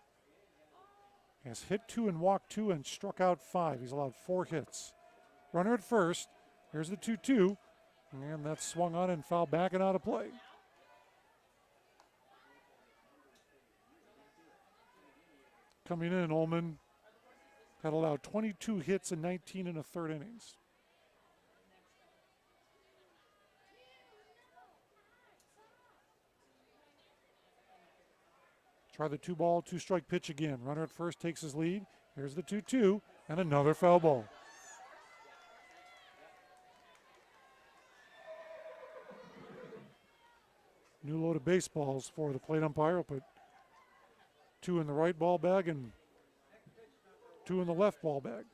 has hit 2 and walked 2 and struck out 5. He's allowed 4 hits. Runner at first. Here's the 2-2, and that's swung on and fouled back and out of play. Coming in, Ullman had allowed 22 hits in 19 1/3 innings. Try the 2-ball, 2-strike pitch again. Runner at first takes his lead. Here's the 2-2, and another foul ball. New load of baseballs for the plate umpire. Will put 2 in the right ball bag and 2 in the left ball bag.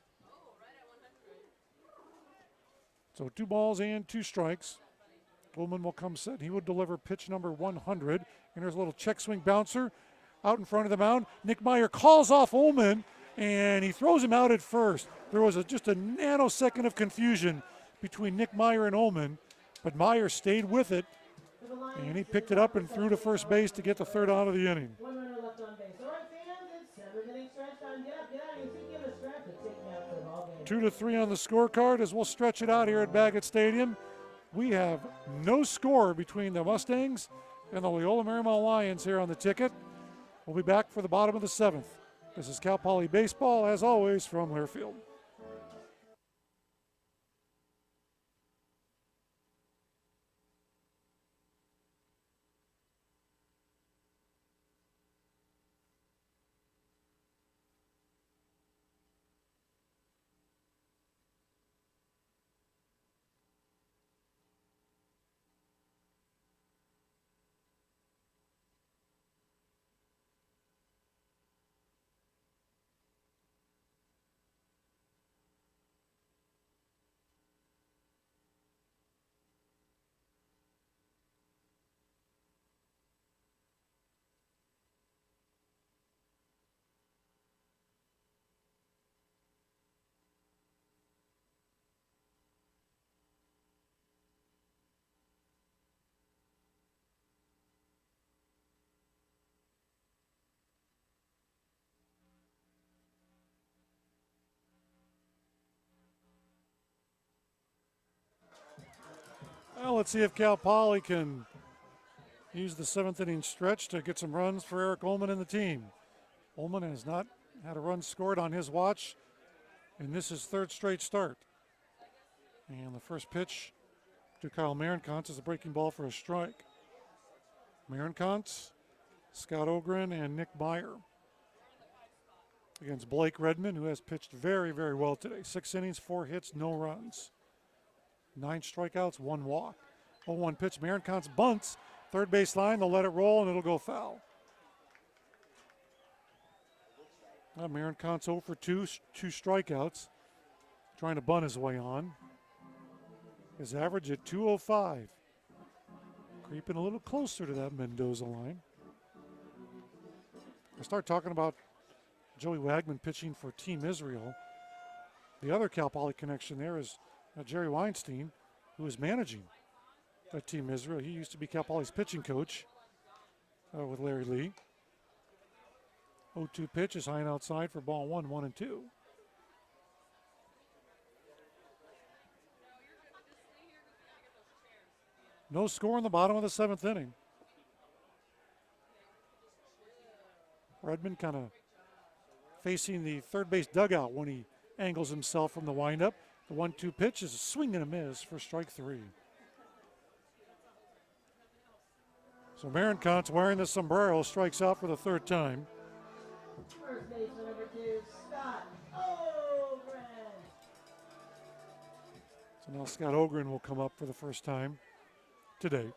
So 2 balls and 2 strikes. Ullman will come set. He would deliver pitch number 100. And there's a little check swing bouncer out in front of the mound. Nick Meyer calls off Ullman, and he throws him out at first. There was just a nanosecond of confusion between Nick Meyer and Ullman, but Meyer stayed with it, and he picked it up and threw to first base to get the 3rd out of the inning. 1 runner left on base. All right, fans, it's 7th inning stretch time. Get up, and give it a stretch and take me out for the ball game. 2-3 on the scorecard as we'll stretch it out here at Baggett Stadium. We have no score between the Mustangs and the Loyola Marymount Lions here on the ticket. We'll be back for the bottom of the 7th. This is Cal Poly Baseball, as always, from Learfield. Well, let's see if Cal Poly can use the 7th inning stretch to get some runs for Eric Ullman and the team. Ullman has not had a run scored on his watch, and this is 3rd straight start. And the first pitch to Kyle Marinkontz is a breaking ball for a strike. Marinkontz, Scott Ogren, and Nick Meyer against Blake Redmond, who has pitched very, very well today. 6 innings, 4 hits, no runs. 9 strikeouts, 1 walk. 0-1 pitch, Marinkontz bunts, third base line, they'll let it roll and it'll go foul. Marinkontz 0 for 2, 2 strikeouts, trying to bunt his way on. His average at 205. Creeping a little closer to that Mendoza line. I start talking about Joey Wagman pitching for Team Israel. The other Cal Poly connection there is Jerry Weinstein, who is managing that Team Israel. He used to be Cal Poly's pitching coach with Larry Lee. 0-2 pitch is high and outside for ball 1, 1-2. No score in the bottom of the 7th inning. Redmond kind of facing the third base dugout when he angles himself from the windup. The 1-2 pitch is a swing and a miss for strike 3. So Marinkontz, wearing the sombrero, strikes out for the 3rd time. First baseman number 2, Scott Ogren. So now Scott Ogren will come up for the first time today.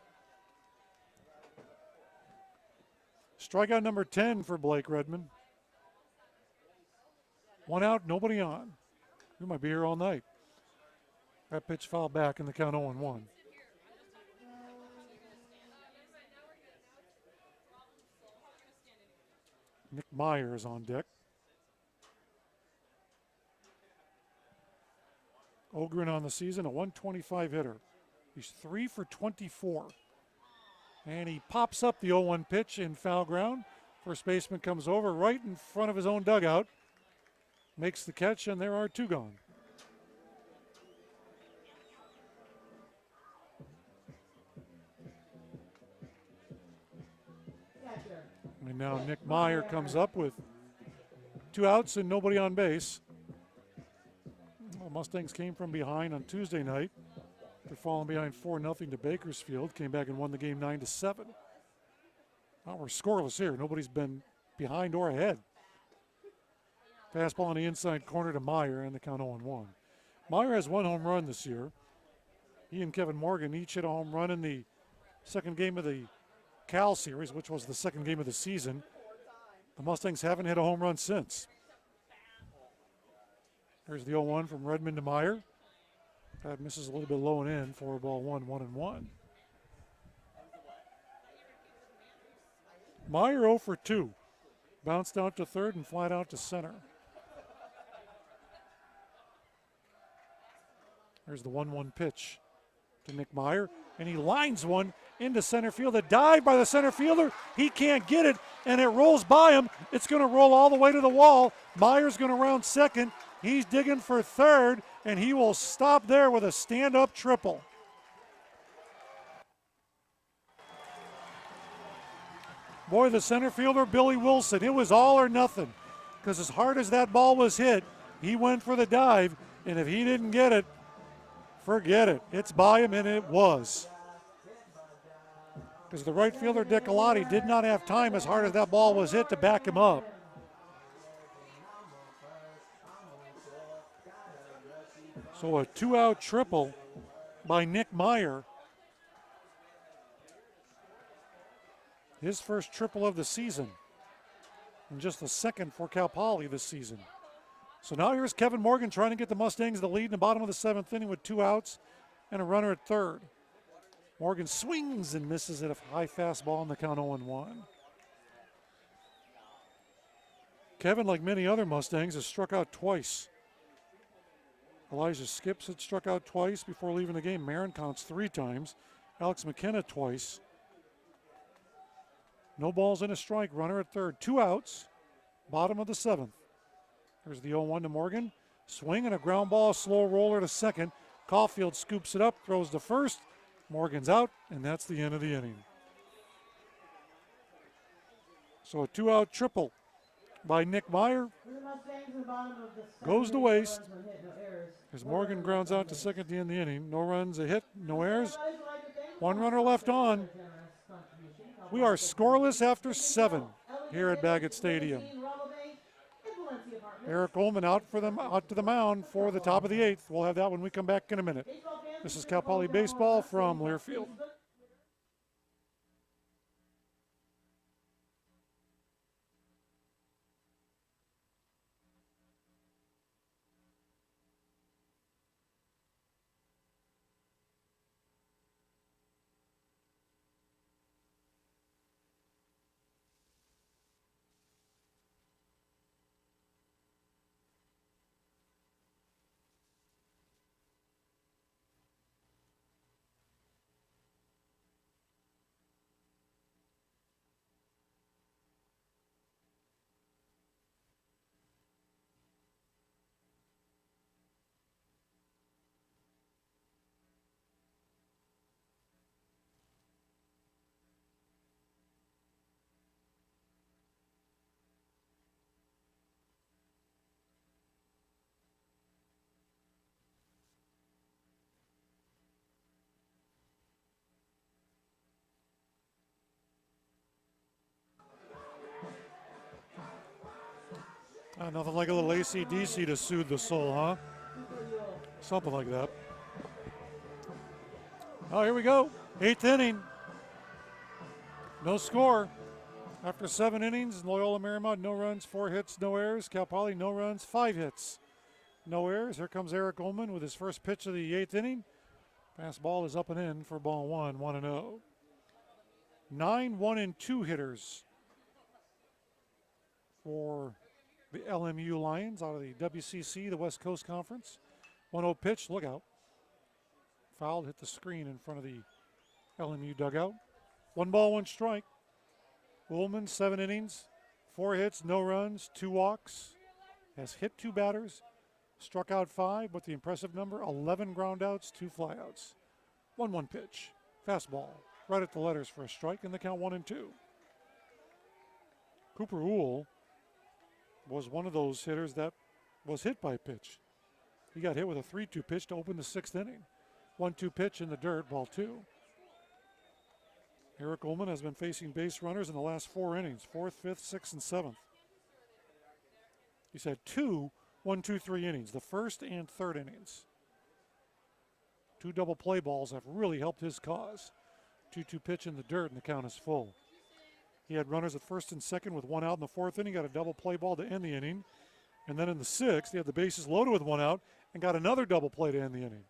Strikeout number 10 for Blake Redmond. 1 out, nobody on. We might be here all night. That pitch fouled back in the count 0-1. Nick Meyer is on deck. Ogren on the season, a 125 hitter. He's 3 for 24. And he pops up the 0-1 pitch in foul ground. First baseman comes over right in front of his own dugout, makes the catch, and there are 2 gone. And now Nick Meyer comes up with 2 outs and nobody on base. Well, Mustangs came from behind on Tuesday night. They're falling behind 4-0 to Bakersfield. Came back and won the game 9-7. Well, we're scoreless here. Nobody's been behind or ahead. Fastball on the inside corner to Meyer, and the count 0-1. Meyer has 1 home run this year. He and Kevin Morgan each hit a home run in the second game of the Cal series, which was the second game of the season. The Mustangs haven't hit a home run since. There's the 0-1 from Redmond to Meyer. That misses a little bit low and in for ball 1, 1-1. Meyer 0 for 2. Bounced out to third and flat out to center. There's the 1-1 pitch to Nick Meyer, and he lines one into center field. A dive by the center fielder. He can't get it, and it rolls by him. It's going to roll all the way to the wall. Meyer's going to round second. He's digging for third, and he will stop there with a stand-up triple. Boy, the center fielder, Billy Wilson, it was all or nothing, because as hard as that ball was hit, he went for the dive, and if he didn't get it, forget it. It's by him, and it was. Because the right fielder, Decolati, did not have time as hard as that ball was hit to back him up. So a 2-out triple by Nick Meyer. His first triple of the season. And just the second for Cal Poly this season. So now here's Kevin Morgan trying to get the Mustangs the lead in the bottom of the 7th inning with 2 outs and a runner at third. Morgan swings and misses at a high fastball in the count 0-1. Kevin, like many other Mustangs, has struck out twice. Elijah Skips had struck out twice before leaving the game. Marinkontz 3 times. Alex McKenna twice. No balls and a strike. Runner at third. 2 outs. Bottom of the 7th. There's the 0-1 to Morgan. Swing and a ground ball. Slow roller to second. Caulfield scoops it up. Throws to first. Morgan's out, and that's the end of the inning. So a 2-out triple by Nick Meyer goes to waste as Morgan grounds out to second at the end of the inning. No runs, a hit, no errors. One runner left on. We are scoreless after 7 here at Baggett Stadium. Eric Ullman out to the mound for the top of the 8th. We'll have that when we come back in a minute. This is Cal Poly Baseball from Learfield. Nothing like a little AC/DC to soothe the soul, huh? Something like that. Oh, here we go. 8th inning. No score. After 7 innings, Loyola Marymount, no runs, 4 hits, no errors. Cal Poly, no runs, 5 hits, no errors. Here comes Eric Ullman with his first pitch of the 8th inning. Fastball is up and in for ball 1, 1-0. 9 1-2 hitters for the LMU Lions out of the WCC, the West Coast Conference. 1-0 pitch, look out. Fouled, hit the screen in front of the LMU dugout. 1 ball, 1 strike. Ullman, 7 innings, 4 hits, no runs, 2 walks. Has hit 2 batters, struck out 5, but the impressive number, 11 groundouts, 2 flyouts. 1-1 pitch, fastball, right at the letters for a strike, and the count 1-2. Cooper Uhl was one of those hitters that was hit by a pitch. He got hit with a 3-2 pitch to open the 6th inning. 1-2 pitch in the dirt, ball 2. Eric Ullman has been facing base runners in the last 4 innings, 4th, 5th, 6th, and 7th. He's had 2 1-2-3 innings, the 1st and 3rd innings. 2 double play balls have really helped his cause. 2-2 pitch in the dirt, and the count is full. He had runners at 1st and 2nd with 1 out in the 4th inning, got a double play ball to end the inning. And then in the 6th, he had the bases loaded with 1 out and got another double play to end the inning.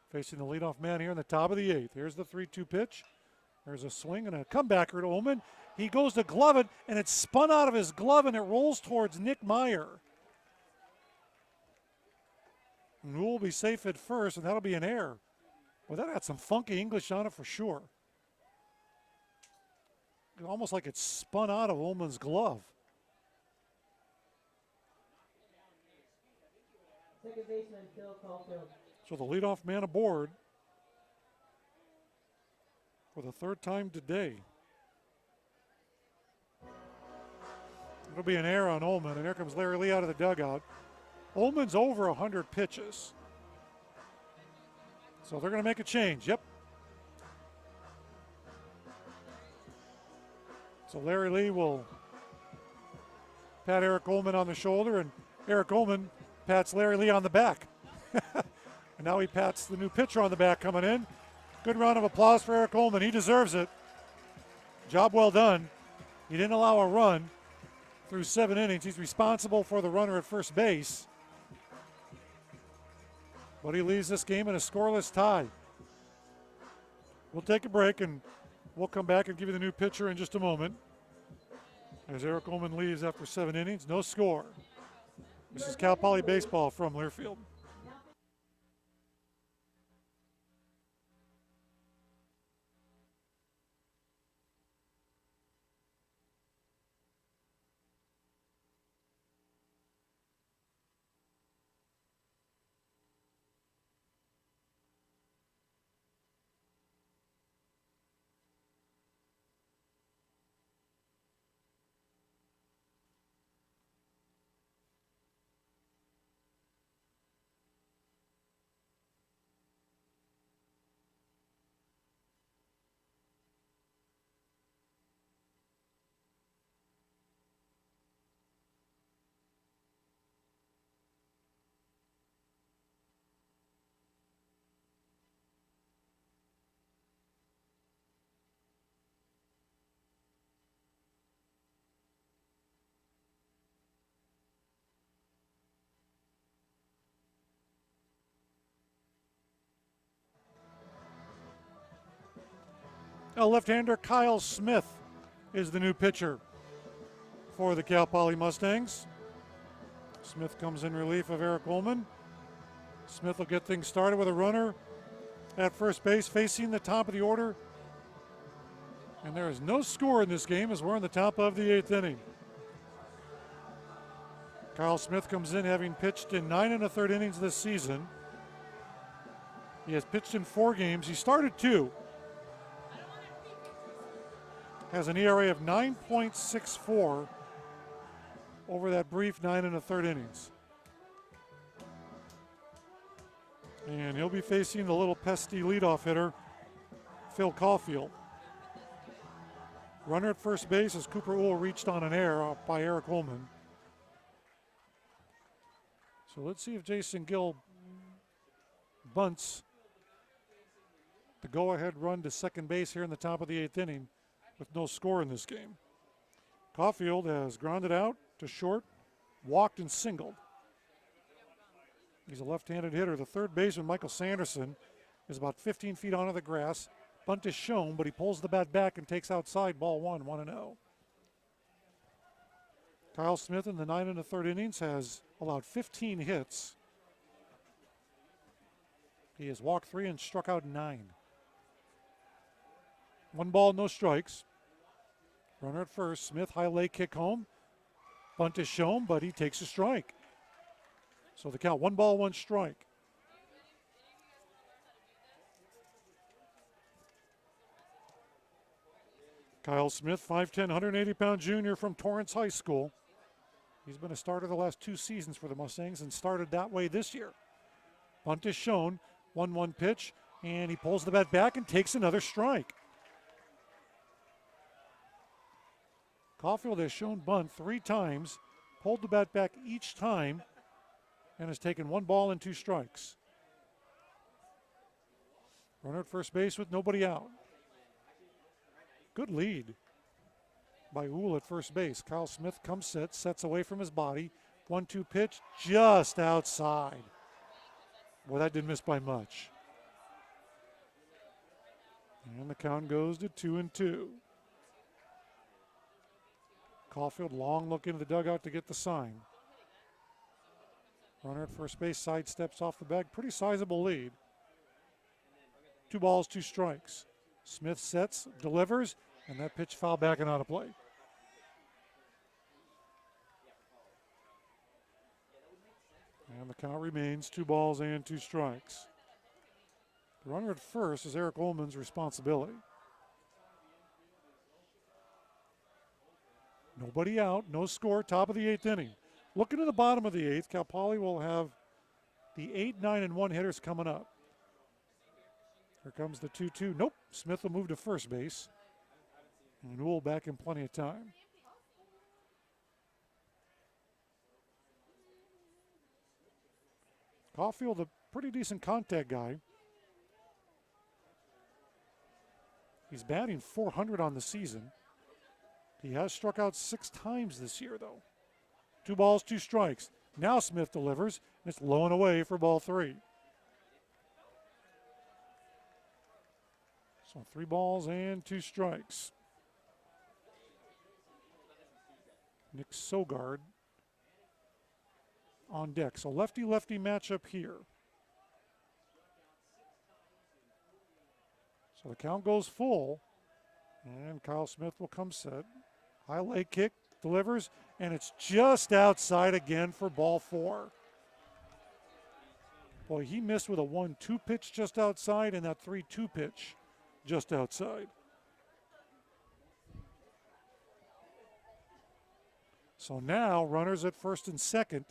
Facing the leadoff man here in the top of the 8th. Here's the 3-2 pitch. There's a swing and a comebacker to Ullman. He goes to glove it, and it's spun out of his glove, and it rolls towards Nick Meyer. And Uhl will be safe at first, and that'll be an error. Well, that had some funky English on it for sure. Almost like it spun out of Ullman's glove. Second baseman Phil Caulfield. So the leadoff man aboard for the 3rd time today. It'll be an error on Ullman, and here comes Larry Lee out of the dugout. Ullman's over 100 pitches. So they're going to make a change. Yep. So Larry Lee will pat Eric Ullman on the shoulder, and Eric Ullman pats Larry Lee on the back. And now he pats the new pitcher on the back coming in. Good round of applause for Eric Ullman. He deserves it. Job well done. He didn't allow a run through 7 innings. He's responsible for the runner at first base. But he leaves this game in a scoreless tie. We'll take a break, and we'll come back and give you the new pitcher in just a moment. As Eric Ullman leaves after 7 innings, no score. This is Cal Poly Baseball from Learfield. Left-hander Kyle Smith is the new pitcher for the Cal Poly Mustangs. Smith comes in relief of Eric Ullman. Smith will get things started with a runner at first base facing the top of the order. And there is no score in this game as we're in the top of the 8th inning. Kyle Smith comes in having pitched in 9 1/3 innings this season. He has pitched in 4 games. He started 2. Has an ERA of 9.64 over that brief 9 1/3 innings. And he'll be facing the little pesky leadoff hitter, Phil Caulfield. Runner at first base as Cooper Uhl reached on an error by Eric Ullman. So let's see if Jason Gill bunts the go-ahead run to second base here in the top of the 8th inning with no score in this game. Caulfield has grounded out to short, walked and singled. He's a left-handed hitter. The third baseman, Michael Sanderson, is about 15 feet onto the grass. Bunt is shown, but he pulls the bat back and takes outside, ball 1, 1-0. Kyle Smith in the 9 1/3 innings has allowed 15 hits. He has walked 3 and struck out 9. 1 ball, no strikes. Runner at first, Smith, high leg kick home. Bunt is shown, but he takes a strike. So the count, 1 ball, 1 strike. Kyle Smith, 5'10", 180-pound junior from Torrance High School. He's been a starter the last 2 seasons for the Mustangs and started that way this year. Bunt is shown, 1-1 pitch, and he pulls the bat back and takes another strike. Caulfield has shown bunt 3 times, pulled the bat back each time, and has taken 1 ball and 2 strikes. Runner at first base with nobody out. Good lead by Uhl at first base. Kyle Smith comes set, sets away from his body. 1-2 pitch just outside. Well, that didn't miss by much. And the count goes to 2-2. Caulfield long look into the dugout to get the sign. Runner at first base sidesteps off the bag. Pretty sizable lead. 2 balls, 2 strikes. Smith sets, delivers, and that pitch fouled back and out of play. And the count remains 2 balls and 2 strikes. The runner at first is Eric Ullman's responsibility. Nobody out, no score, top of the 8th inning. Looking to the bottom of the 8th, Cal Poly will have the 8, 9, and 1 hitters coming up. Here comes the 2-2. Nope, Smith will move to first base. And Uhl back in plenty of time. Caulfield, a pretty decent contact guy. He's batting .400 on the season. He has struck out 6 times this year, though. 2 balls, 2 strikes. Now Smith delivers, and it's low and away for ball 3. So 3 balls and 2 strikes. Nick Sogard on deck. So lefty-lefty matchup here. So the count goes full, and Kyle Smith will come set. High leg kick, delivers, and it's just outside again for ball 4. Boy, he missed with a 1-2 pitch just outside and that 3-2 pitch just outside. So now runners at first and second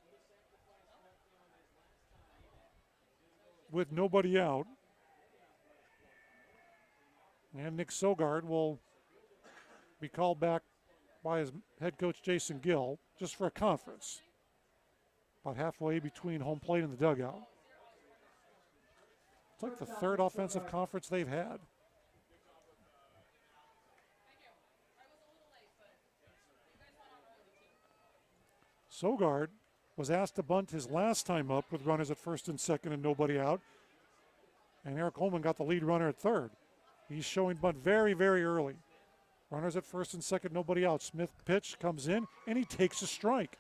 with nobody out. And Nick Sogard will be called back by his head coach Jason Gill just for a conference. About halfway between home plate and the dugout. It's like the 3rd offensive conference they've had. Sogard was asked to bunt his last time up with runners at first and second and nobody out. And Eric Ullman got the lead runner at third. He's showing bunt very, very early. Runners at first and second, nobody out. Smith pitch comes in, and he takes a strike.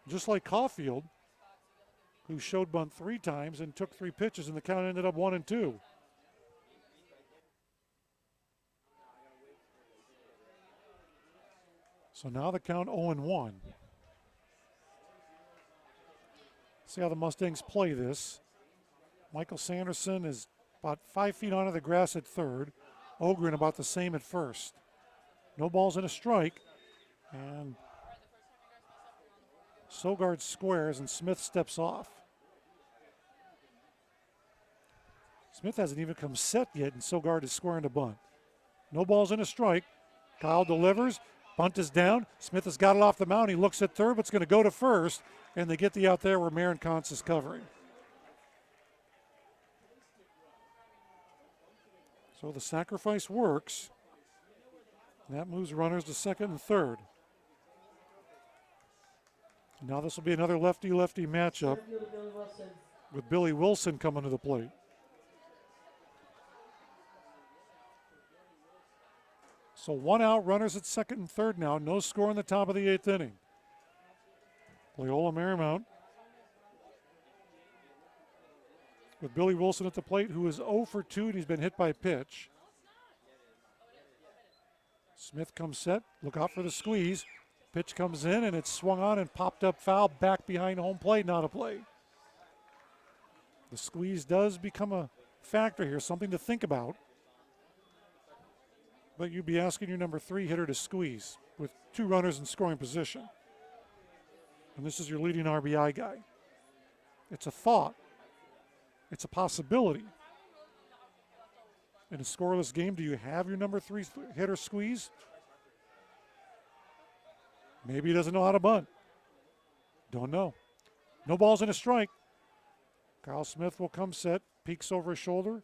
Just like Caulfield, who showed bunt 3 times and took 3 pitches, and the count ended up 1-2. So now the count 0-1. See how the Mustangs play this. Michael Sanderson is about 5 feet onto the grass at third. Ogren about the same at first. No balls and a strike. And Sogard squares and Smith steps off. Smith hasn't even come set yet, and Sogard is squaring to bunt. No balls and a strike. Kyle delivers. Bunt is down. Smith has got it off the mound. He looks at third, but it's going to go to first, and they get the out there where Marymount is covering. So the sacrifice works. And that moves runners to second and third. Now this will be another lefty-lefty matchup with Billy Wilson coming to the plate. So 1 out, runners at second and third now. No score in the top of the 8th inning. Loyola Marymount with Billy Wilson at the plate, who is 0 for 2, and he's been hit by a pitch. Smith comes set. Look out for the squeeze. Pitch comes in, and it's swung on and popped up foul back behind home plate, not a play. The squeeze does become a factor here, something to think about. But you'd be asking your number 3 hitter to squeeze with 2 runners in scoring position. And this is your leading RBI guy. It's a thought. It's a possibility. In a scoreless game, do you have your number 3 hitter squeeze? Maybe he doesn't know how to bunt. Don't know. No balls and a strike. Kyle Smith will come set, peeks over his shoulder.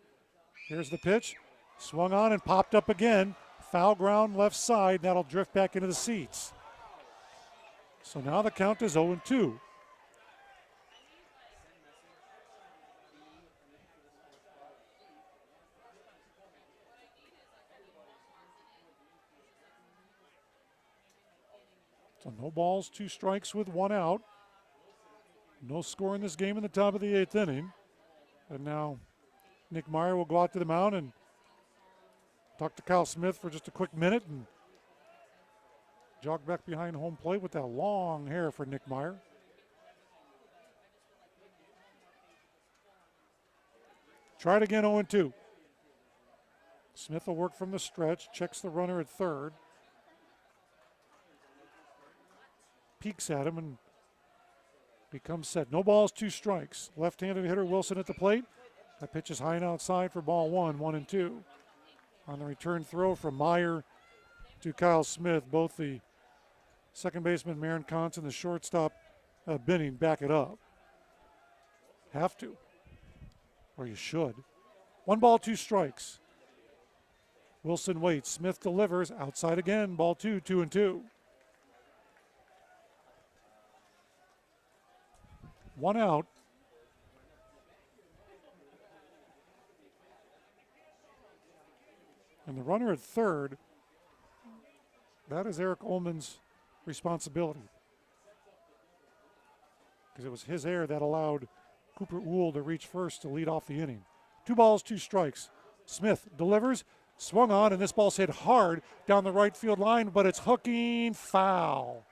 Here's the pitch. Swung on and popped up again. Foul ground left side. That'll drift back into the seats. So now the count is 0-2. So no balls, 2 strikes with 1 out. No score in this game in the top of the 8th inning. And now Nick Meyer will go out to the mound and talk to Kyle Smith for just a quick minute and jog back behind home plate with that long hair for Nick Meyer. Try it again, 0-2. Smith will work from the stretch, checks the runner at third. Peeks at him and becomes set. No balls, 2 strikes. Left-handed hitter Wilson at the plate. That pitch is high and outside for ball 1, 1-2. On the return throw from Meyer to Kyle Smith, both the second baseman Marymount and the shortstop Binning back it up. Have to, or you should. 1 ball, 2 strikes. Wilson waits. Smith delivers. Outside again. Ball 2, 2-2. 1 out. And the runner at third, that is Eric Ullman's responsibility. Because it was his error that allowed Cooper Uhl to reach first to lead off the inning. 2 balls, 2 strikes. Smith delivers, swung on, and this ball's hit hard down the right field line, but it's hooking foul.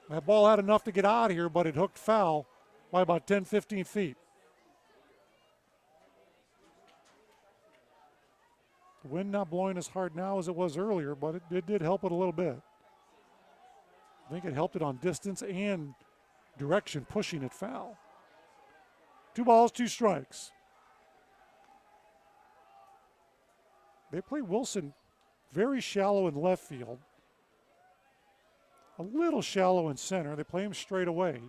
That ball had enough to get out of here, but it hooked foul by about 10, 15 feet. The wind not blowing as hard now as it was earlier, but it did help it a little bit. I think it helped it on distance and direction, pushing it foul. 2 balls, 2 strikes. They play Wilson very shallow in left field, a little shallow in center. They play him straight away.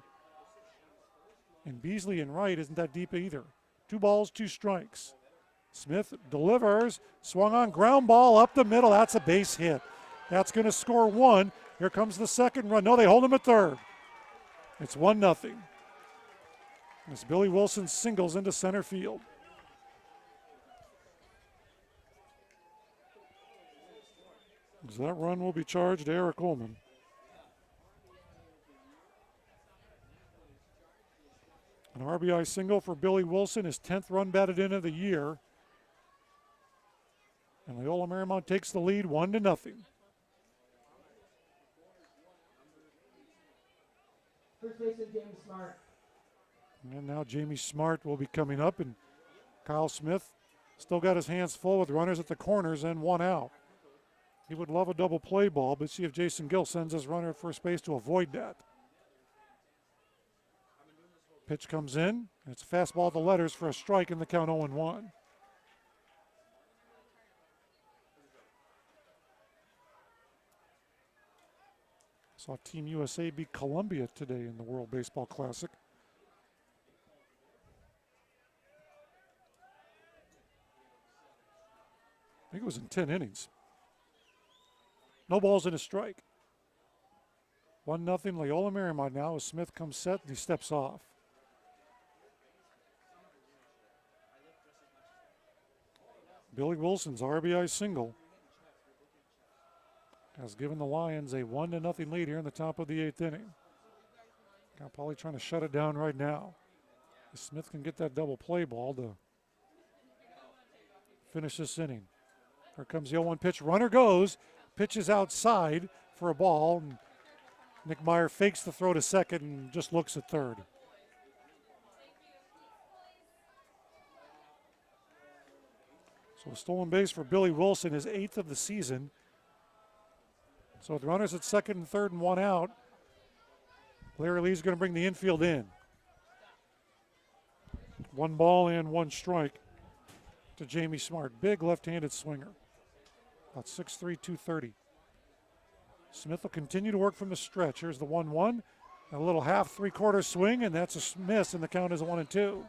And Beasley in right isn't that deep either. 2 balls, 2 strikes. Smith delivers, swung on, ground ball up the middle. That's a base hit. That's going to score 1. Here comes the second run. No, they hold him at third. It's 1-0. As Billy Wilson singles into center field. As that run will be charged to Eric Ullman. An RBI single for Billy Wilson, his 10th run batted in of the year. And Loyola Marymount takes the lead 1-0. First baseman Jamie Smart. And now Jamie Smart will be coming up, and Kyle Smith still got his hands full with runners at the corners and one out. He would love a double play ball, but see if Jason Gill sends his runner at first base to avoid that. Pitch comes in, and it's a fastball at the letters for a strike in the count 0-1. Saw Team USA beat Colombia today in the World Baseball Classic. I think it was in 10 innings. No balls and a strike. 1-0 Loyola Marymount now as Smith comes set and he steps off. Billy Wilson's RBI single has given the Lions a 1-0 lead here in the top of the 8th inning. Cal Poly trying to shut it down right now. If Smith can get that double play ball to finish this inning. Here comes the 0-1 pitch. Runner goes. Pitches outside for a ball. And Nick Meyer fakes the throw to second and just looks at third. So a stolen base for Billy Wilson, his 8th of the season. So with runners at second and third and one out, Larry Lee's going to bring the infield in. 1 ball and 1 strike to Jamie Smart. Big left-handed swinger. About 6'3", 230. Smith will continue to work from the stretch. Here's the 1-1. A little half, three-quarter swing, and that's a miss, and the count is 1-2.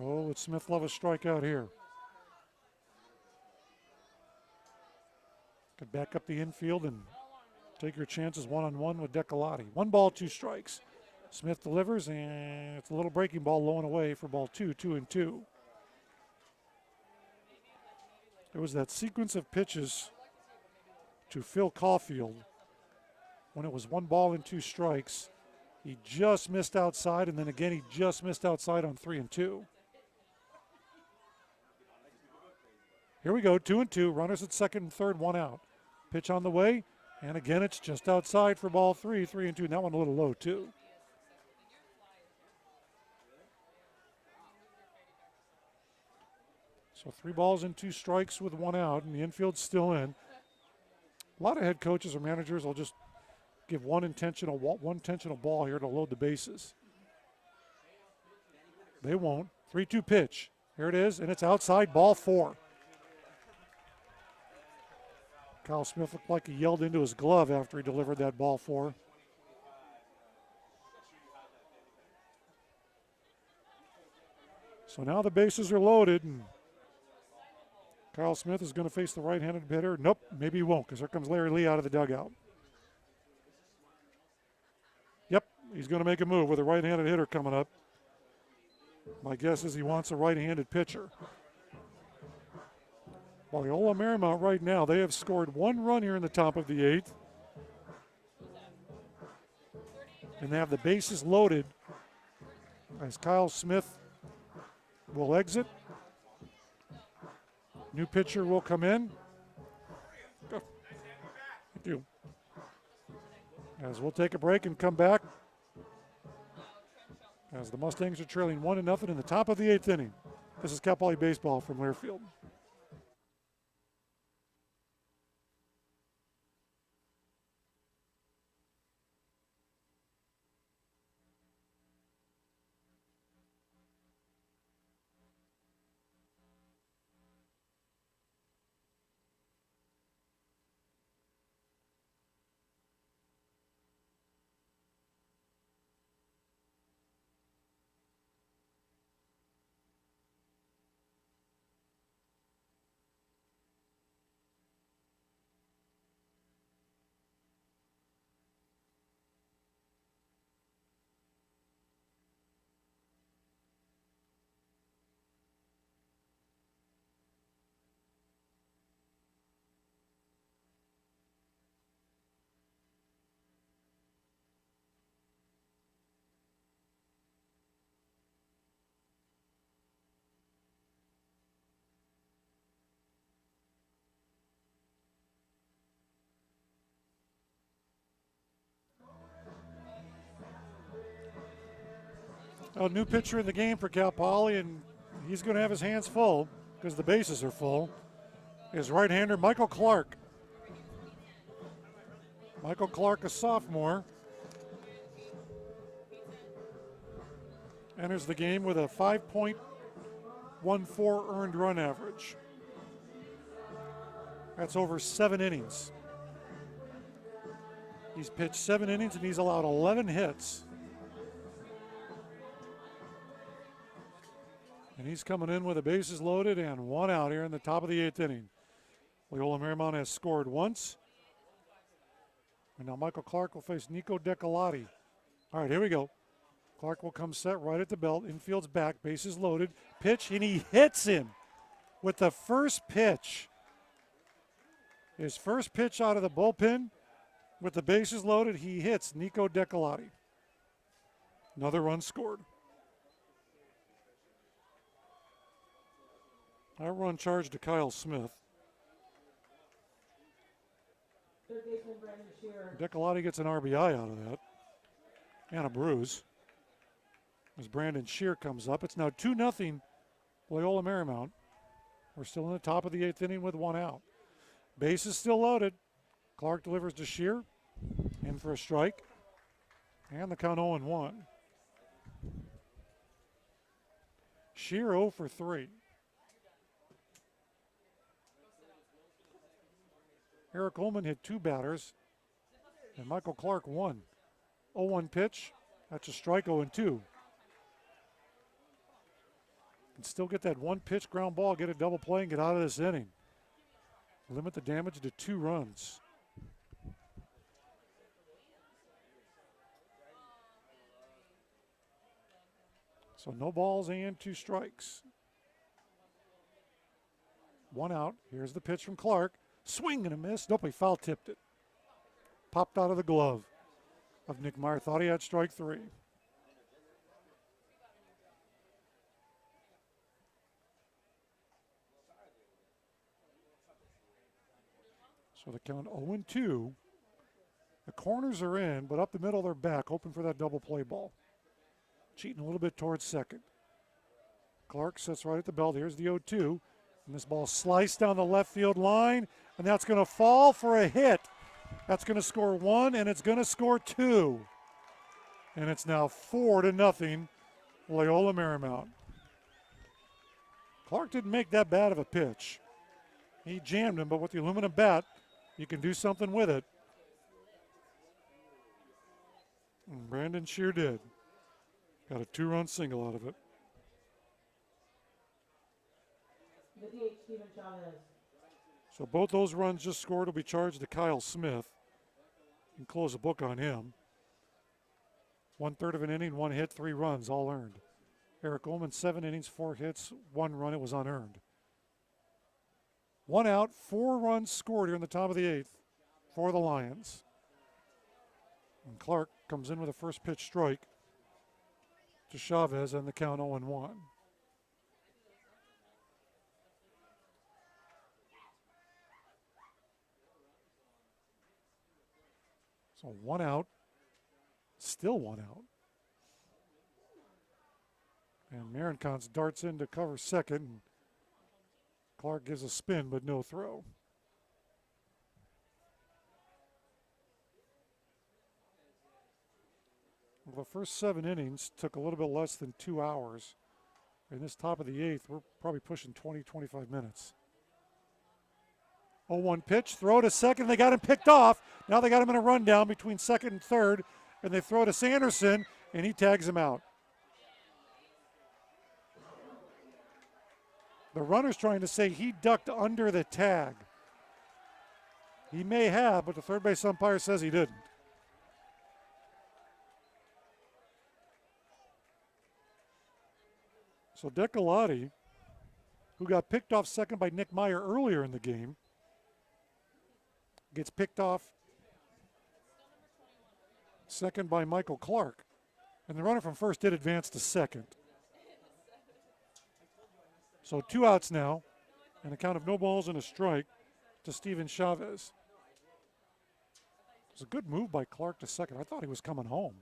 Oh, would Smith love a strikeout here? Could back up the infield and take your chances one-on-one with Decolati. 1 ball, 2 strikes. Smith delivers, and it's a little breaking ball low and away for ball 2, 2-2. There was that sequence of pitches to Phil Caulfield when it was 1 ball and 2 strikes. He just missed outside, and then again he just missed outside on 3-2. Here we go, 2-2. Runners at second and third, 1 out. Pitch on the way, and again it's just outside for ball 3, 3-2. And that one a little low too. So 3 balls and 2 strikes with 1 out, and the infield's still in. A lot of head coaches or managers will just give one intentional ball here to load the bases. They won't. 3-2 pitch. Here it is, and it's outside, ball 4. Kyle Smith looked like he yelled into his glove after he delivered that ball 4. So now the bases are loaded, and Kyle Smith is going to face the right-handed hitter. Nope, maybe he won't, because here comes Larry Lee out of the dugout. Yep, he's going to make a move with a right-handed hitter coming up. My guess is he wants a right-handed pitcher. Loyola Marymount right now, they have scored 1 run here in the top of the 8th. And they have the bases loaded as Kyle Smith will exit. New pitcher will come in. Thank you. As we'll take a break and come back as the Mustangs are trailing 1-0 in the top of the 8th inning. This is Cal Poly Baseball from Learfield. A new pitcher in the game for Cal Poly, and he's going to have his hands full because the bases are full, is right-hander Michael Clark. Michael Clark, a sophomore, enters the game with a 5.14 earned run average. That's over 7 innings. He's pitched 7 innings and he's allowed 11 hits. And he's coming in with the bases loaded and 1 out here in the top of the 8th inning. Loyola Marymount has scored once. And now Michael Clark will face Nico Decolati. All right, here we go. Clark will come set right at the belt. Infield's back, bases loaded. Pitch, and he hits him with the first pitch. His first pitch out of the bullpen with the bases loaded, he hits Nico Decolati. Another run scored. Our run charged to Kyle Smith. Third baseman Brandon Shearer. Decolati gets an RBI out of that. And a bruise. As Brandon Shear comes up. It's now 2-0 Loyola Marymount. We're still in the top of the 8th inning with 1 out. Base is still loaded. Clark delivers to Shear. In for a strike. And the count 0-1. Shear 0 for 3. Eric Ullman hit 2 batters, and Michael Clark 1. 0-1 pitch. That's a strike, 0-2. Can still get that 1 pitch ground ball, get a double play, and get out of this inning. Limit the damage to 2 runs. So no balls and 2 strikes. 1 out. Here's the pitch from Clark. Swing and a miss. Nope, he foul tipped it. Popped out of the glove of Nick Meyer. Thought he had strike 3. So the count 0-2. The corners are in, but up the middle they're back, hoping for that double play ball. Cheating a little bit towards second. Clark sits right at the belt. Here's the 0-2. And this ball sliced down the left field line, and that's going to fall for a hit. That's going to score 1, and it's going to score 2. And it's now 4-0 Loyola Marymount. Clark didn't make that bad of a pitch. He jammed him, but with the aluminum bat, you can do something with it. And Brandon Shear did. Got a 2-run single out of it. The DH, Steven Chavez. So both those runs just scored will be charged to Kyle Smith. And close the book on him. 1/3 of an inning, 1 hit, 3 runs, all earned. Eric Ullman, 7 innings, 4 hits, 1 run. It was unearned. 1 out, 4 runs scored here in the top of the 8th for the Lions. And Clark comes in with a first pitch strike to Chavez and the count 0-1. So 1 out, still 1 out. And Marincons darts in to cover second. And Clark gives a spin, but no throw. Well, the first 7 innings took a little bit less than 2 hours. In this top of the 8th, we're probably pushing 20, 25 minutes. 0-1 pitch, throw to second. They got him picked off. Now they got him in a rundown between second and third, and they throw to Sanderson, and he tags him out. The runner's trying to say he ducked under the tag. He may have, but the third base umpire says he didn't. So Decolati, who got picked off second by Nick Meyer earlier in the game, gets picked off second by Michael Clark. And the runner from first did advance to second. So 2 outs now, and a count of no balls and a strike to Steven Chavez. It was a good move by Clark to second. I thought he was coming home.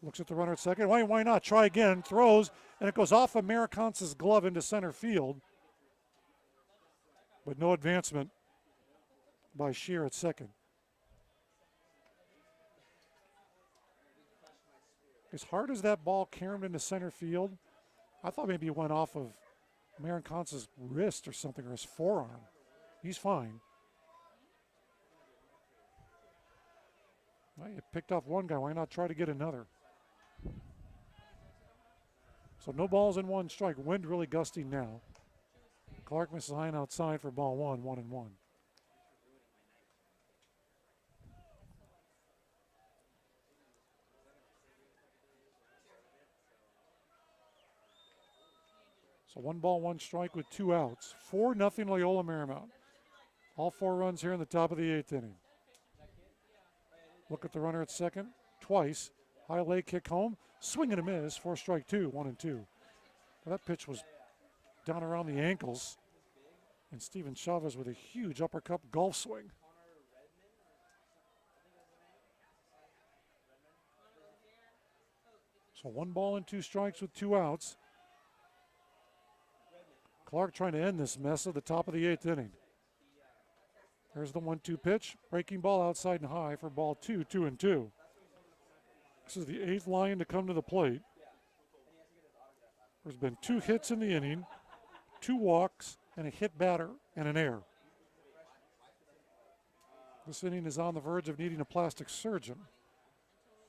Looks at the runner at second. Why not? Try again. Throws, and it goes off of Mariconce's glove into center field. But no advancement by Shear at second. As hard as that ball caromed into center field, I thought maybe it went off of Mariconce's wrist or something, or his forearm. He's fine. Well, you picked off one guy. Why not try to get another? So no balls and 1 strike. Wind really gusting now. Clark misses line outside for ball 1, 1-1. So 1 ball, 1 strike with 2 outs. 4-0 Loyola Marymount. All 4 runs here in the top of the 8th inning. Look at the runner at second. Twice. High leg kick home. Swing and a miss. 4 strike 2, 1-2. Well, that pitch was down around the ankles. And Steven Chavez with a huge uppercut golf swing. So 1 ball and 2 strikes with 2 outs. Clark trying to end this mess at the top of the 8th inning. There's the 1-2 pitch. Breaking ball outside and high for ball 2, 2-2. This is the 8th Lion to come to the plate. There's been 2 hits in the inning, 2 walks, and a hit batter and an error. This inning is on the verge of needing a plastic surgeon,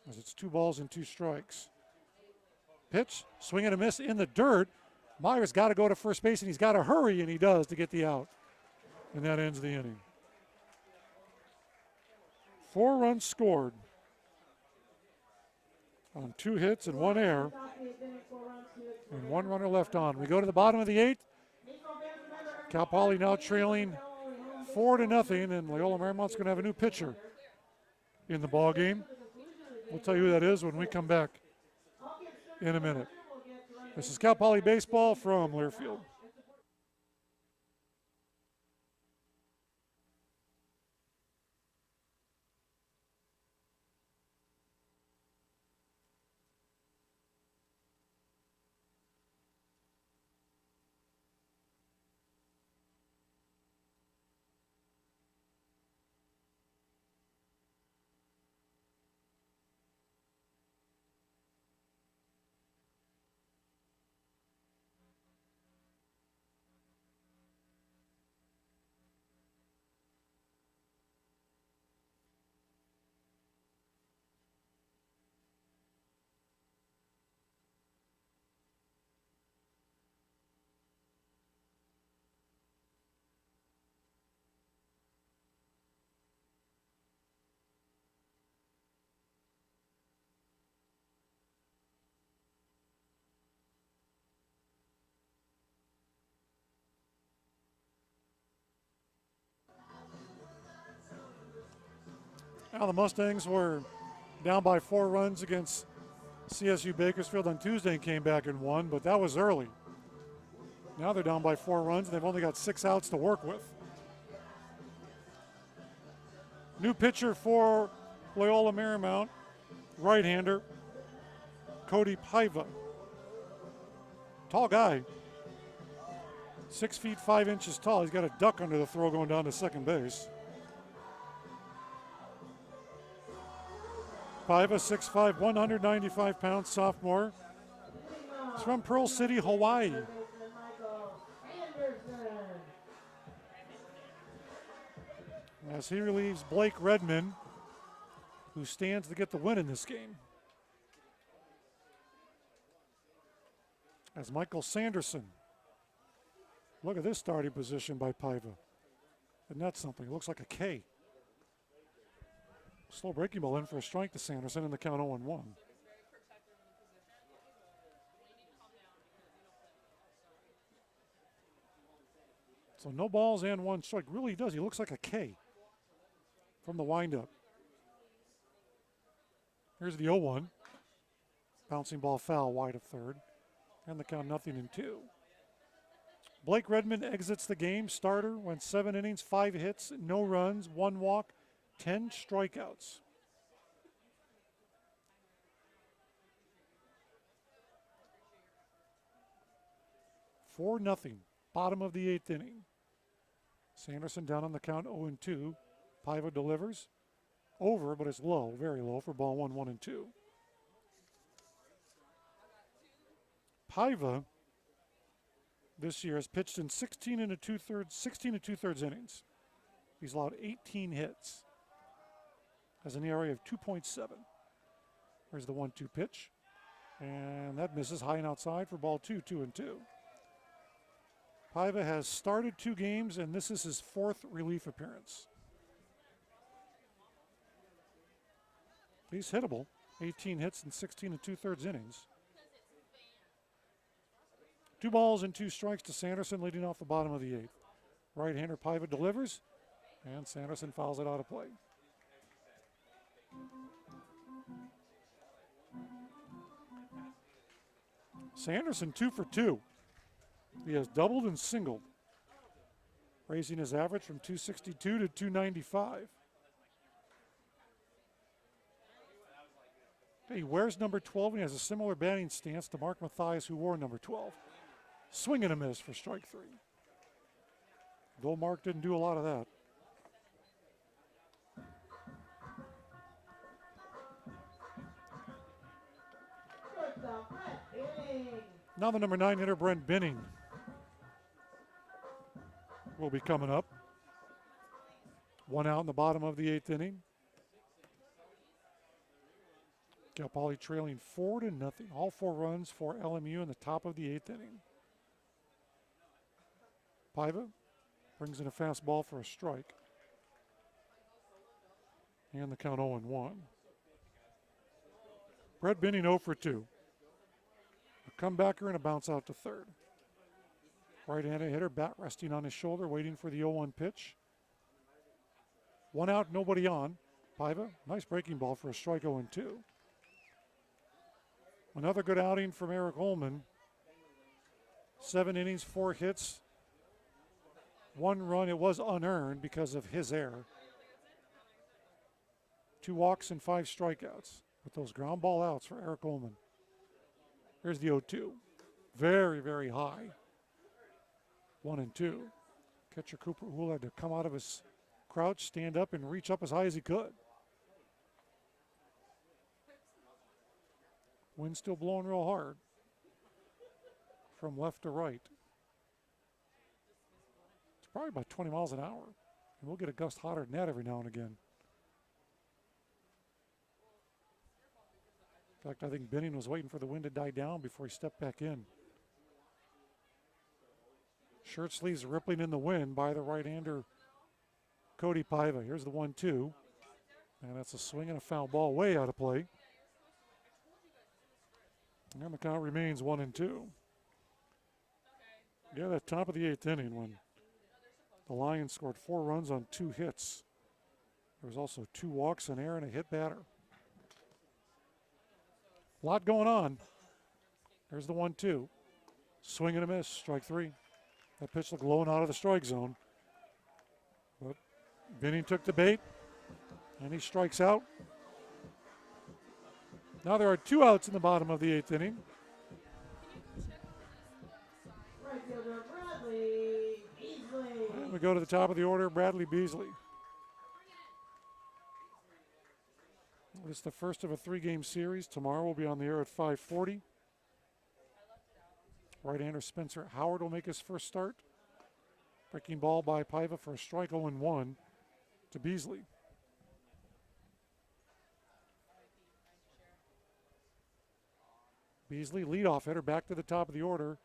as it's 2 balls and 2 strikes. Pitch, swing and a miss in the dirt. Myers got to go to first base, and he's got to hurry, and he does to get the out. And that ends the inning. 4 runs scored on 2 hits and 1 error, and 1 runner left on. We go to the bottom of the 8th. Cal Poly now trailing 4-0, and Loyola Marymount's going to have a new pitcher in the ball game. We'll tell you who that is when we come back in a minute. This is Cal Poly Baseball from Learfield. Now the Mustangs were down by 4 runs against CSU Bakersfield on Tuesday and came back and won, but that was early. Now they're down by 4 runs, and they've only got 6 outs to work with. New pitcher for Loyola Marymount, right-hander, Cody Paiva. Tall guy, 6 feet 5 inches tall. He's got a duck under the throw going down to second base. Paiva, 6'5", 195-pound sophomore. He's from Pearl City, Hawaii. As he relieves Blake Redmond, who stands to get the win in this game. As Michael Sanderson. Look at this starting position by Paiva. Isn't that something? It looks like a K. Slow breaking ball in for a strike to Sanderson, in the count 0-1. So no balls and 1 strike. Really does. He looks like a K from the windup. Here's the 0-1. Bouncing ball foul wide of third. And the count 0-2. Blake Redmond exits the game. Starter, went 7 innings, 5 hits, no runs, 1 walk, 10 strikeouts. 4-0. Bottom of the 8th inning. Sanderson down on the count 0-2. Paiva delivers. Over, but it's low, very low for ball 1-1-2. Paiva this year has pitched in 16 2/3 innings. He's allowed 18 hits. Has an ERA of 2.7. There's the 1-2 pitch. And that misses high and outside for ball 2-2-2. Paiva has started 2 games, and this is his 4th relief appearance. He's hittable. 18 hits in 16 2/3 innings. 2 balls and 2 strikes to Sanderson, leading off the bottom of the 8th. Right-hander Paiva delivers, and Sanderson fouls it out of play. Sanderson 2 for 2. He has doubled and singled, raising his average from 262 to 295. He wears number 12 and he has a similar batting stance to Mark Mathias, who wore number 12. Swing and a miss for strike 3. Though Mark didn't do a lot of that. Now the number 9 hitter, Brent Binning, will be coming up. 1 out in the bottom of the 8th inning. Cal Poly trailing 4-0. All 4 runs for LMU in the top of the 8th inning. Paiva brings in a fastball for a strike. And the count 0-1. Brett Binning 0 for 2. A comebacker and a bounce out to third. Right-handed hitter, bat resting on his shoulder, waiting for the 0-1 pitch. 1 out, nobody on. Paiva, nice breaking ball for a strike 0-2. Another good outing from Eric Ullman. 7 innings, 4 hits, 1 run. It was unearned because of his error. 2 walks and 5 strikeouts with those ground ball outs for Eric Ullman. Here's the 0-2. Very, very high. 1-2. Catcher Cooper Hool had to come out of his crouch, stand up, and reach up as high as he could. Wind still blowing real hard from left to right. It's probably about 20 miles an hour. And we'll get a gust hotter than that every now and again. In fact, I think Binning was waiting for the wind to die down before he stepped back in. Shirt sleeves rippling in the wind by the right-hander Cody Paiva. Here's the 1-2. And that's a swing and a foul ball way out of play. And the count remains 1-2. Yeah, that top of the 8th inning when the Lions scored 4 runs on 2 hits. There was also 2 walks, an error, and a hit batter. A lot going on. There's the 1-2. Swing and a miss, strike 3. That pitch looked low and out of the strike zone. But Binning took the bait, and he strikes out. Now there are 2 outs in the bottom of the 8th inning. Right fielder Bradley Beasley. And we go to the top of the order, Bradley Beasley. This is the first of a 3-game series. Tomorrow we'll be on the air at 5:40. Right-hander Spencer Howard will make his first start. Breaking ball by Paiva for a strike 0-1 to Beasley. Beasley, leadoff hitter, back to the top of the order.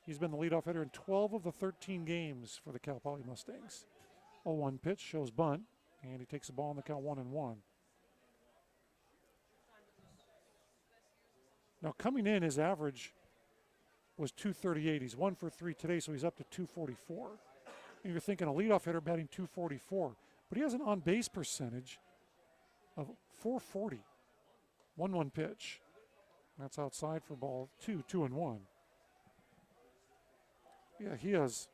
He's been the leadoff hitter in 12 of the 13 games for the Cal Poly Mustangs. 0-1 pitch, shows bunt, and he takes the ball on the count 1-1. Now coming in, his average was 238. He's 1 for 3 today, so he's up to 244. And you're thinking a leadoff hitter batting 244, but he has an on-base percentage of 440. 1-1 pitch. That's outside for ball 2, 2-1. Yeah, he has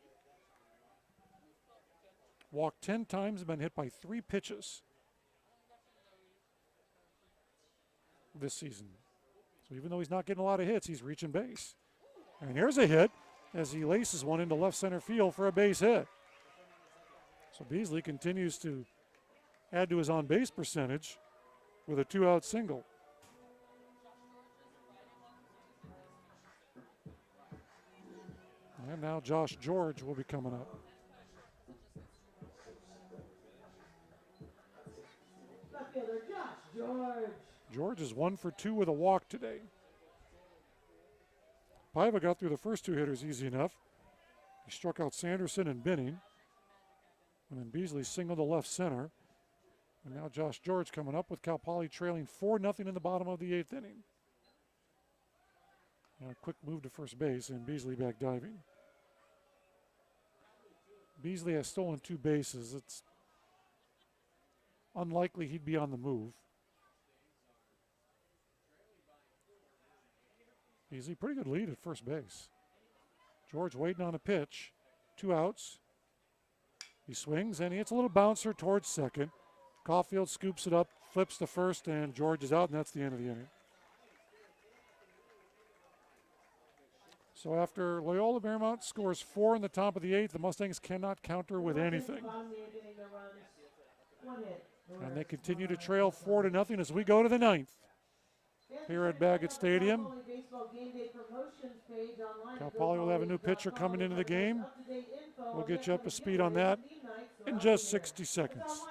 walked 10 times, been hit by 3 pitches this season. So even though he's not getting a lot of hits, he's reaching base. And here's a hit. as he laces one into left center field for a base hit. So Beasley continues to add to his on-base percentage with a 2-out single. And now Josh George will be coming up. Left fielder Josh George. George is 1 for 2 with a walk today. Paiva got through the first 2 hitters easy enough. He struck out Sanderson and Binning. And then Beasley singled to left center. And now Josh George coming up with Cal Poly trailing 4-0 in the bottom of the 8th inning. And a quick move to first base and Beasley back diving. Beasley has stolen 2 bases. It's unlikely he'd be on the move. Beasley, pretty good lead at first base. George waiting on a pitch. 2 outs. He swings and he hits a little bouncer towards second. Caulfield scoops it up, flips to first, and George is out, and that's the end of the inning. So after Loyola Marymount scores 4 in the top of the 8th, the Mustangs cannot counter with anything. And they continue to trail 4-0 as we go to the 9th. Here at Baggett Stadium, Cal Poly will have a new pitcher coming into the game. We'll get you up to speed on that in just 60 seconds.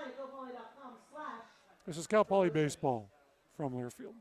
This is Cal Poly Baseball from Learfield.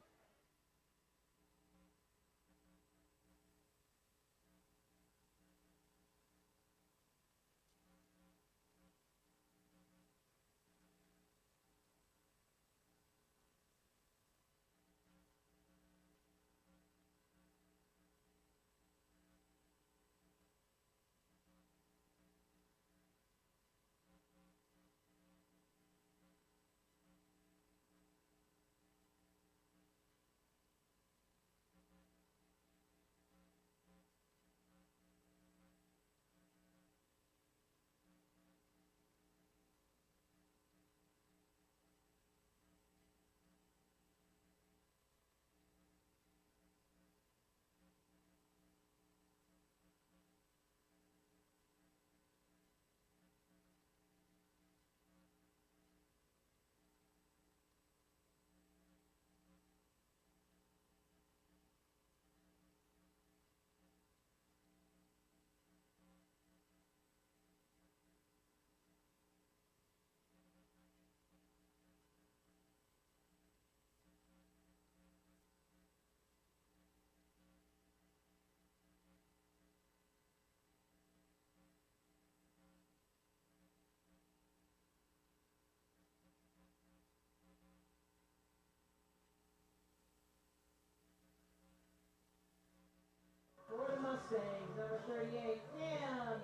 For the Mustangs, number 38, Cam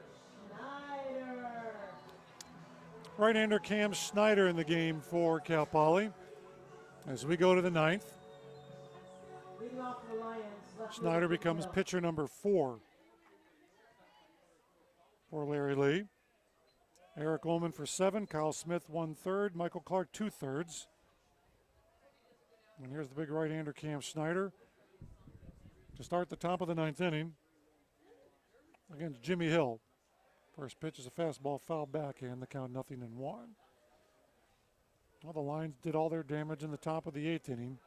Schneider. Right-hander Cam Schneider in the game for Cal Poly as we go to the 9th. Leading off for the Lions. Schneider becomes pitcher number 4 for Larry Lee. Eric Ullman for 7, Kyle Smith 1/3, Michael Clark 2/3. And here's the big right-hander Cam Schneider to start the top of the 9th inning against Jimmy Hill. First pitch is a fastball foul backhand, the count 0-1. Well, the Lions did all their damage in the top of the 8th inning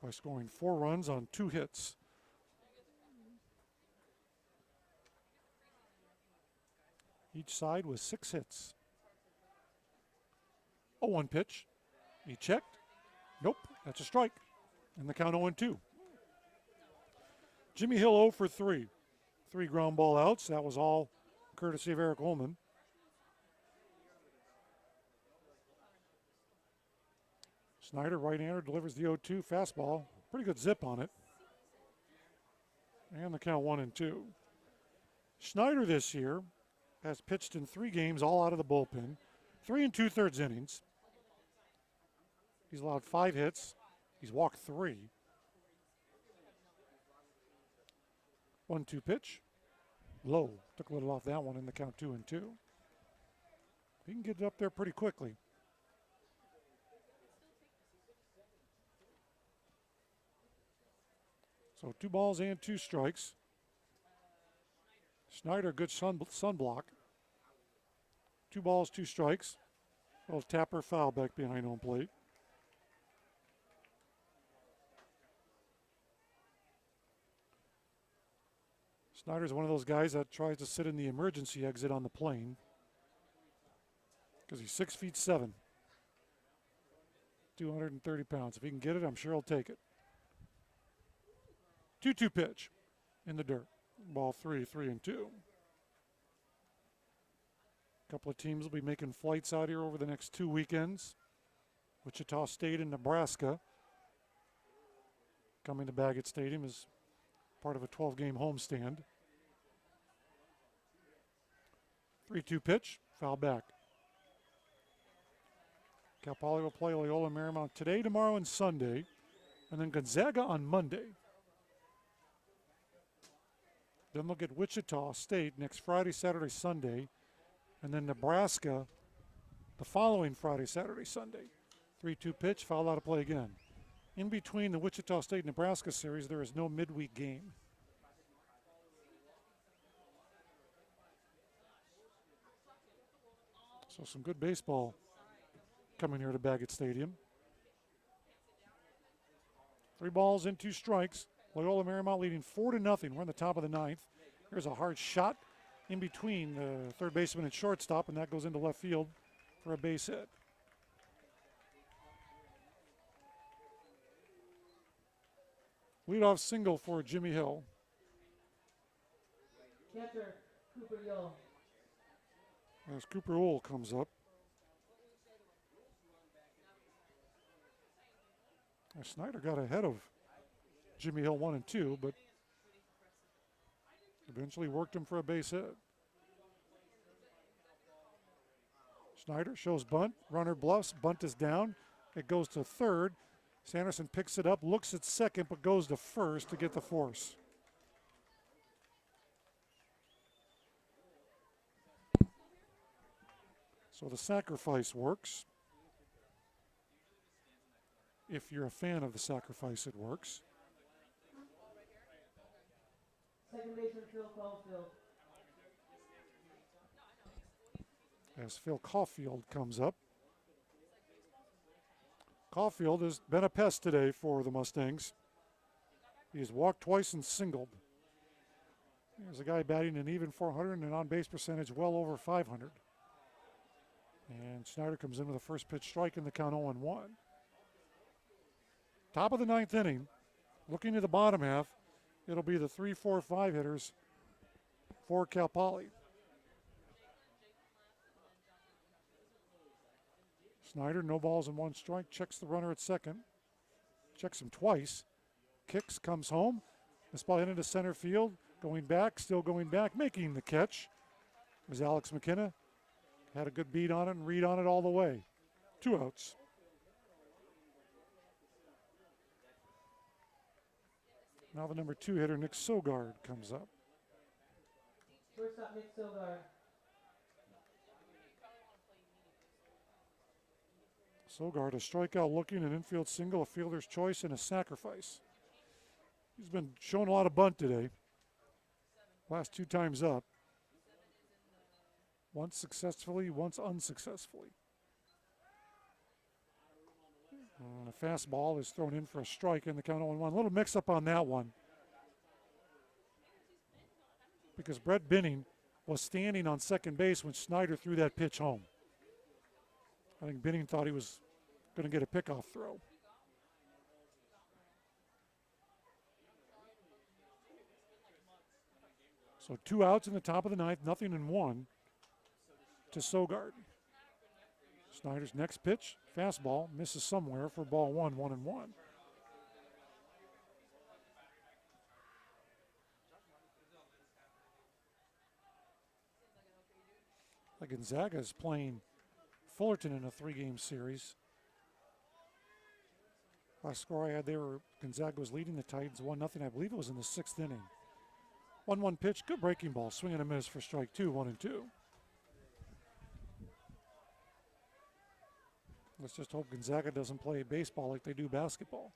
by scoring 4 runs on 2 hits. Each side was 6 hits. 0-1 pitch. He checked. Nope, that's a strike. And the count 0-2. Jimmy Hill 0 for 3. 3 ground ball outs. That was all courtesy of Eric Ullman. Schneider, right-hander, delivers the 0-2 fastball. Pretty good zip on it. And the count 1-2. Schneider this year has pitched in 3 games, all out of the bullpen. 3 2/3 innings. He's allowed 5 hits. He's walked 3. 1-2 pitch. Low. Took a little off that one in the count 2-2. He can get it up there pretty quickly. So 2 balls and 2 strikes. Snyder, good sunblock. 2 balls, 2 strikes. Little tapper foul back behind home plate. Snyder's one of those guys that tries to sit in the emergency exit on the plane because he's 6'7", 230 pounds. If he can get it, I'm sure he'll take it. 2-2 pitch in the dirt. Ball 3, 3-2. A couple of teams will be making flights out here over the next 2 weekends. Wichita State and Nebraska coming to Baggett Stadium as part of a 12-game homestand. 3-2 pitch, foul back. Cal Poly will play Loyola Marymount today, tomorrow, and Sunday, and then Gonzaga on Monday. Then they'll get Wichita State next Friday, Saturday, Sunday, and then Nebraska the following Friday, Saturday, Sunday. 3-2 pitch, foul out of play again. In between the Wichita State-Nebraska series, there is no midweek game. So some good baseball coming here to Baggett Stadium. 3 balls and 2 strikes. Loyola Marymount leading 4-0. We're in the top of the 9th. Here's a hard shot in between the third baseman and shortstop, and that goes into left field for a base hit. Leadoff single for Jimmy Hill. Catcher, Cooper Yule. As Cooper Ohl comes up. Snyder got ahead of Jimmy Hill 1 and 2, but eventually worked him for a base hit. Snyder shows bunt. Runner bluffs. Bunt is down. It goes to third. Sanderson picks it up, looks at second, but goes to first to get the force. So the sacrifice works. If you're a fan of the sacrifice, it works. Second baseman Phil Caulfield. As Phil Caulfield comes up. Caulfield has been a pest today for the Mustangs. He has walked twice and singled. There's a guy batting an even 400 and an on-base percentage well over 500. And Snyder comes in with a first pitch strike in the count 0-1. Top of the 9th inning. Looking to the bottom half, it'll be the 3, 4, 5 hitters for Cal Poly. Snyder, no balls and 1 strike, checks the runner at second. Checks him twice. Kicks, comes home. This ball hit into center field. Going back, still going back, making the catch. It was Alex McKenna. Had a good beat on it and read on it all the way. 2 outs. Now the number 2 hitter, Nick Sogard, comes up. Shortstop Nick Sogard. Sogard, a strikeout looking, an infield single, a fielder's choice, and a sacrifice. He's been showing a lot of bunt today. Last 2 times up. Once successfully, once unsuccessfully. And a fastball is thrown in for a strike in the count 0-1. A little mix-up on that one. Because Brett Binning was standing on second base when Snyder threw that pitch home. I think Binning thought he was going to get a pickoff throw. So 2 outs in the top of the 9th, 0-1 to Sogard. Snyder's next pitch, fastball, misses somewhere for ball 1, 1-1. Gonzaga is playing Fullerton in a 3-game series. Last score I had, Gonzaga was leading the Titans 1-0. I believe it was in the 6th inning. 1-1 pitch, good breaking ball, swing and a miss for strike 2, 1-2. Let's just hope Gonzaga doesn't play baseball like they do basketball.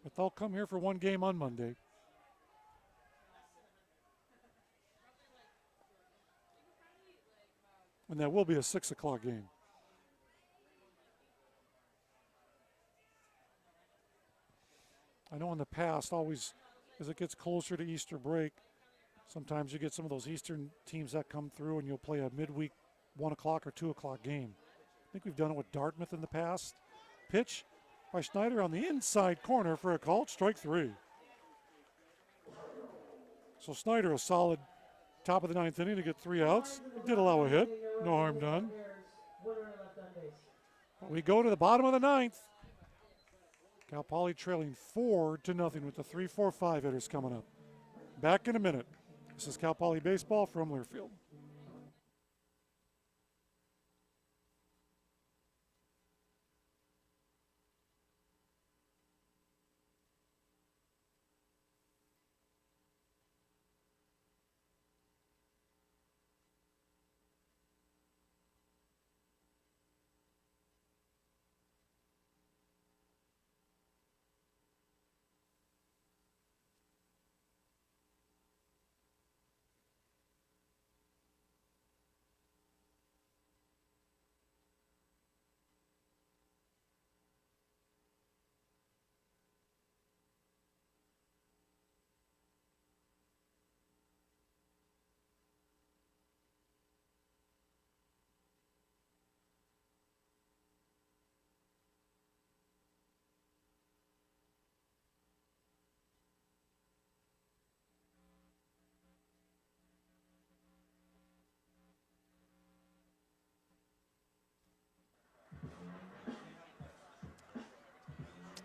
But they'll come here for one game on Monday. And that will be a 6 o'clock game. I know in the past, always as it gets closer to Easter break, sometimes you get some of those Eastern teams that come through and you'll play a midweek 1 o'clock or 2 o'clock game. I think we've done it with Dartmouth in the past. Pitch by Schneider on the inside corner for a called strike 3. So Schneider, a solid top of the 9th inning to get 3 outs. Did allow a hit. No harm done. But we go to the bottom of the 9th. Cal Poly trailing 4-0 with the 3-4-5 hitters coming up. Back in a minute. This is Cal Poly Baseball from Learfield.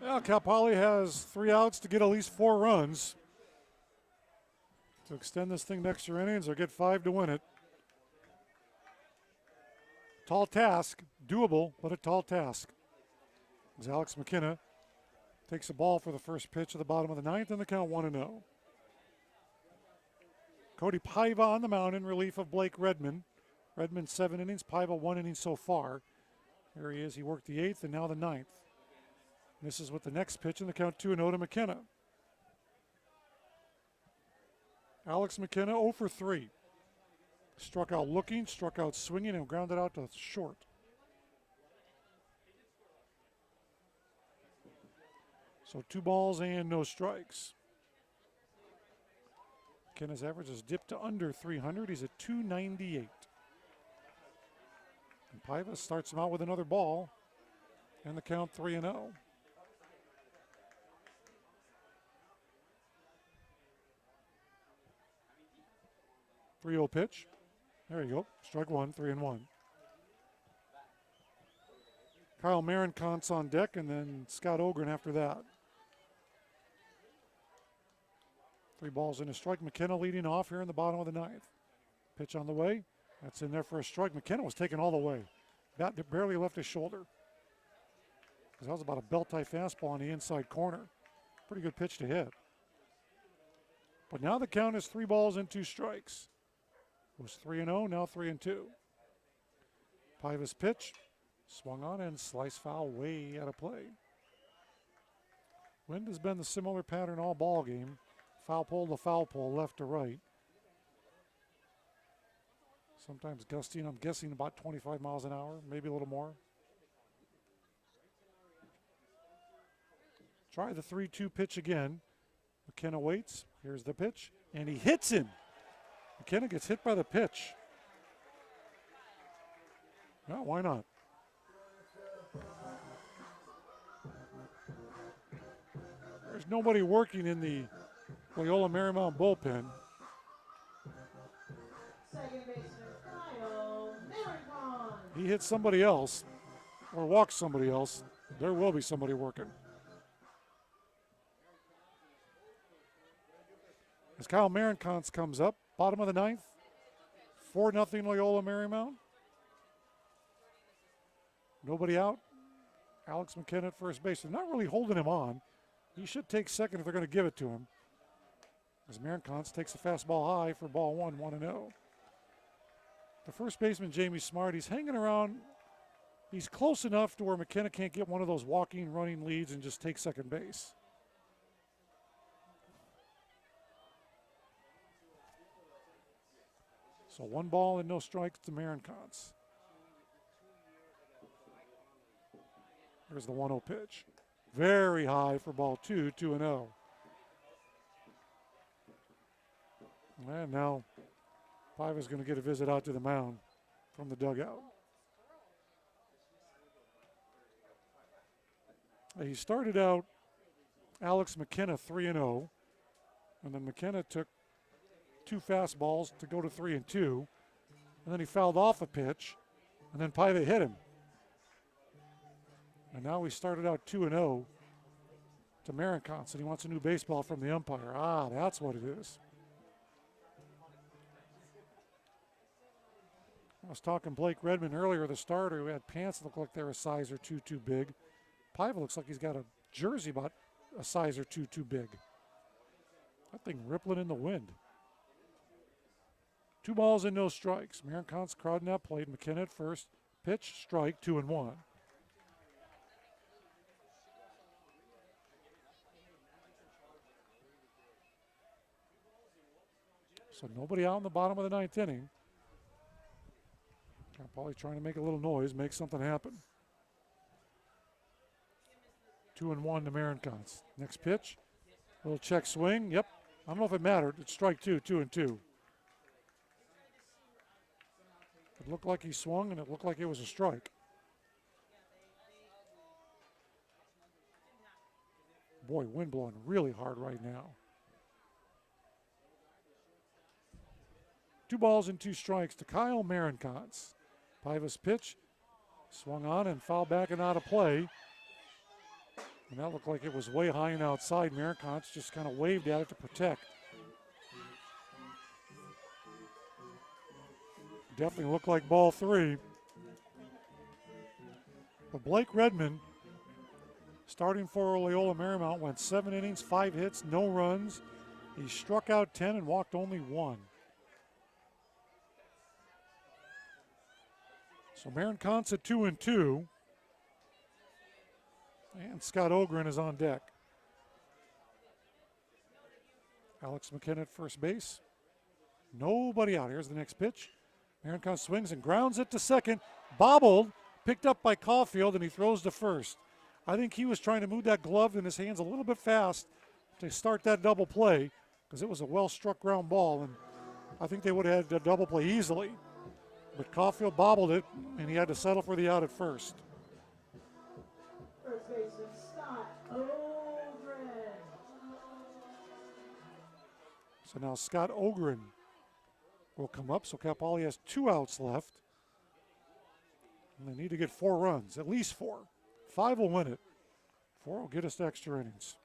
Well, Cal Poly has 3 outs to get at least 4 runs to extend this thing to extra innings or get 5 to win it. Tall task, doable, but a tall task. As Alex McKenna takes the ball for the first pitch at the bottom of the 9th, and the count 1-0. Cody Paiva on the mound in relief of Blake Redmond. Redmond 7 innings, Paiva 1 inning so far. Here he is, he worked the 8th and now the 9th. This is with the next pitch, and the count 2-0 to McKenna. Alex McKenna 0 for 3. Struck out looking, struck out swinging, and grounded out to short. So 2 balls and no strikes. McKenna's average has dipped to under 300. He's at 298. And Paiva starts him out with another ball, and the count 3-0. 3-0 pitch. There you go. Strike 1, 3-1. Kyle Marinkont's on deck, and then Scott Ogren after that. 3 balls and a strike. McKenna leading off here in the bottom of the 9th. Pitch on the way. That's in there for a strike. McKenna was taken all the way. Bat barely left his shoulder. Because that was about a belt-type fastball on the inside corner. Pretty good pitch to hit. But now the count is 3 balls and 2 strikes. It was 3-0, now 3-2. Paiva's pitch, swung on and slice foul way out of play. Wind has been the similar pattern all ball game. Foul pole to foul pole, left to right. Sometimes gusting, I'm guessing about 25 miles an hour, maybe a little more. Try the 3-2 pitch again. McKenna waits, here's the pitch, and he hits him. McKenna gets hit by the pitch. No, why not? There's nobody working in the Loyola Marymount bullpen. Second baseman Kyle Marinkont. He hits somebody else or walks somebody else. There will be somebody working. As Kyle Marinkont comes up, bottom of the 9th, 4-0 Loyola Marymount. Nobody out. Alex McKenna at first base. They're not really holding him on. He should take second if they're going to give it to him. As Marinkont takes a fastball high for ball 1, 1-0. The first baseman, Jamie Smart, he's hanging around. He's close enough to where McKenna can't get one of those walking, running leads and just take second base. So 1 ball and no strikes to Marincons. Here's the 1-0 pitch. Very high for ball 2, 2-0. And now Paiva's going to get a visit out to the mound from the dugout. He started out Alex McKenna 3-0, and then McKenna took 2 fastballs to go to 3-2, and then he fouled off a pitch, and then Paiva hit him. And now we started out 2-0 to Marincons, and he wants a new baseball from the umpire. Ah, that's what it is. I was talking Blake Redmond earlier, the starter, who had pants that look like they're a size or two too big. Paiva looks like he's got a jersey about a size or two too big. That thing rippling in the wind. 2 balls and no strikes. Marincons crowding that plate. McKenna at first. Pitch, strike, 2-1. So nobody out in the bottom of the 9th inning. Probably trying to make a little noise, make something happen. 2-1 to Marincons. Next pitch, little check swing. Yep, I don't know if it mattered. It's strike 2, 2-2. It looked like he swung, and it looked like it was a strike. Boy, wind blowing really hard right now. 2 balls and 2 strikes to Kyle Marincons. Paiva's pitch swung on and fouled back and out of play. And that looked like it was way high and outside. Marincons just kind of waved at it to protect. Definitely looked like ball 3. But Blake Redmond, starting for Loyola Marymount, went 7 innings, 5 hits, no runs. He struck out 10 and walked only 1. So Marincons at 2-2. And Scott Ogren is on deck. Alex McKenna at first base. Nobody out. Here's the next pitch. Marincons swings and grounds it to second. Bobbled, picked up by Caulfield, and he throws to first. I think he was trying to move that glove in his hands a little bit fast to start that double play, because it was a well-struck ground ball, and I think they would have had a double play easily. But Caulfield bobbled it, and he had to settle for the out at first. First baseman Scott Ogren. So now Scott Ogren will come up. So Cal Poly has 2 outs left. And they need to get 4 runs, at least 4. 5 will win it. 4 will get us to extra innings.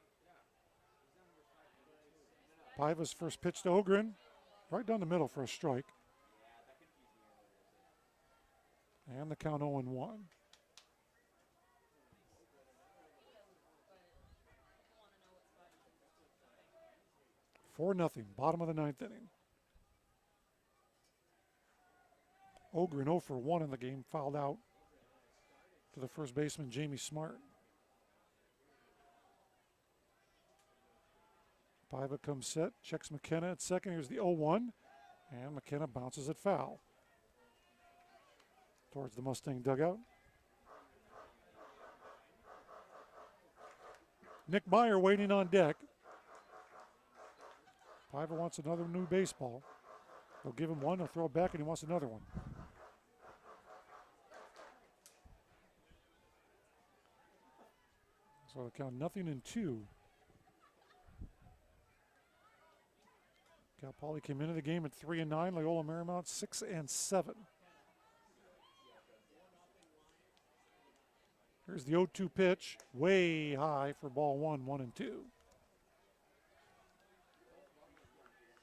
Paiva's first pitch to Ogren, right down the middle for a strike. And the count 0-1. 4-0, bottom of the 9th inning. Ogren 0 for 1 in the game, fouled out to the first baseman, Jamie Smart. Paiva comes set, checks McKenna at second. Here's the 0-1, and McKenna bounces it foul towards the Mustang dugout. Nick Meyer waiting on deck. Paiva wants another new baseball. They'll give him one, they'll throw it back, and he wants another one. So they'll count 0-2. Cal Poly came into the game at 3-9. Loyola Marymount 6-7. Here's the 0-2 pitch, way high for ball 1, 1-2.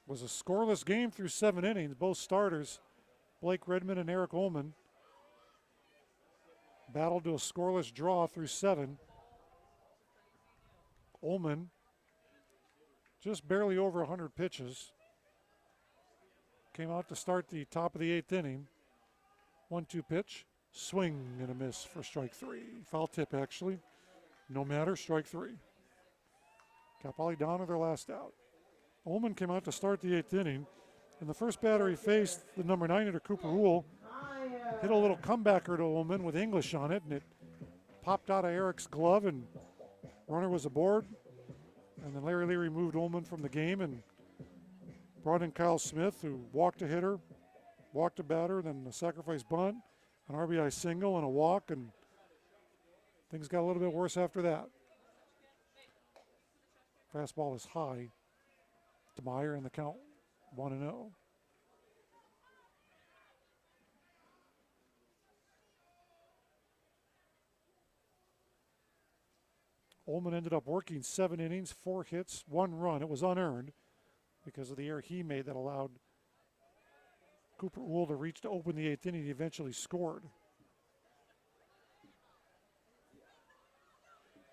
Was a scoreless game through 7 innings. Both starters, Blake Redmond and Eric Ullman, battled to a scoreless draw through 7. Ullman just barely over 100 pitches. Came out to start the top of the 8th inning. 1-2 pitch, swing and a miss for strike 3. Foul tip, actually. No matter, strike 3. Cal Poly down to their last out. Ullman came out to start the 8th inning And the first batter he faced, the number 9 hitter, Cooper Rule, hit a little comebacker to Ullman with English on it, and it popped out of Eric's glove, and runner was aboard. And then Larry Leary moved Ullman from the game and brought in Kyle Smith, who walked a hitter, walked a batter, then a sacrifice bunt, an RBI single, and a walk, and things got a little bit worse after that. Fastball is high to Meyer, and the count 1-0. Ullman ended up working 7 innings, 4 hits, 1 run. It was unearned because of the error he made that allowed Cooper Rule to reach to open the 8th inning. He eventually scored.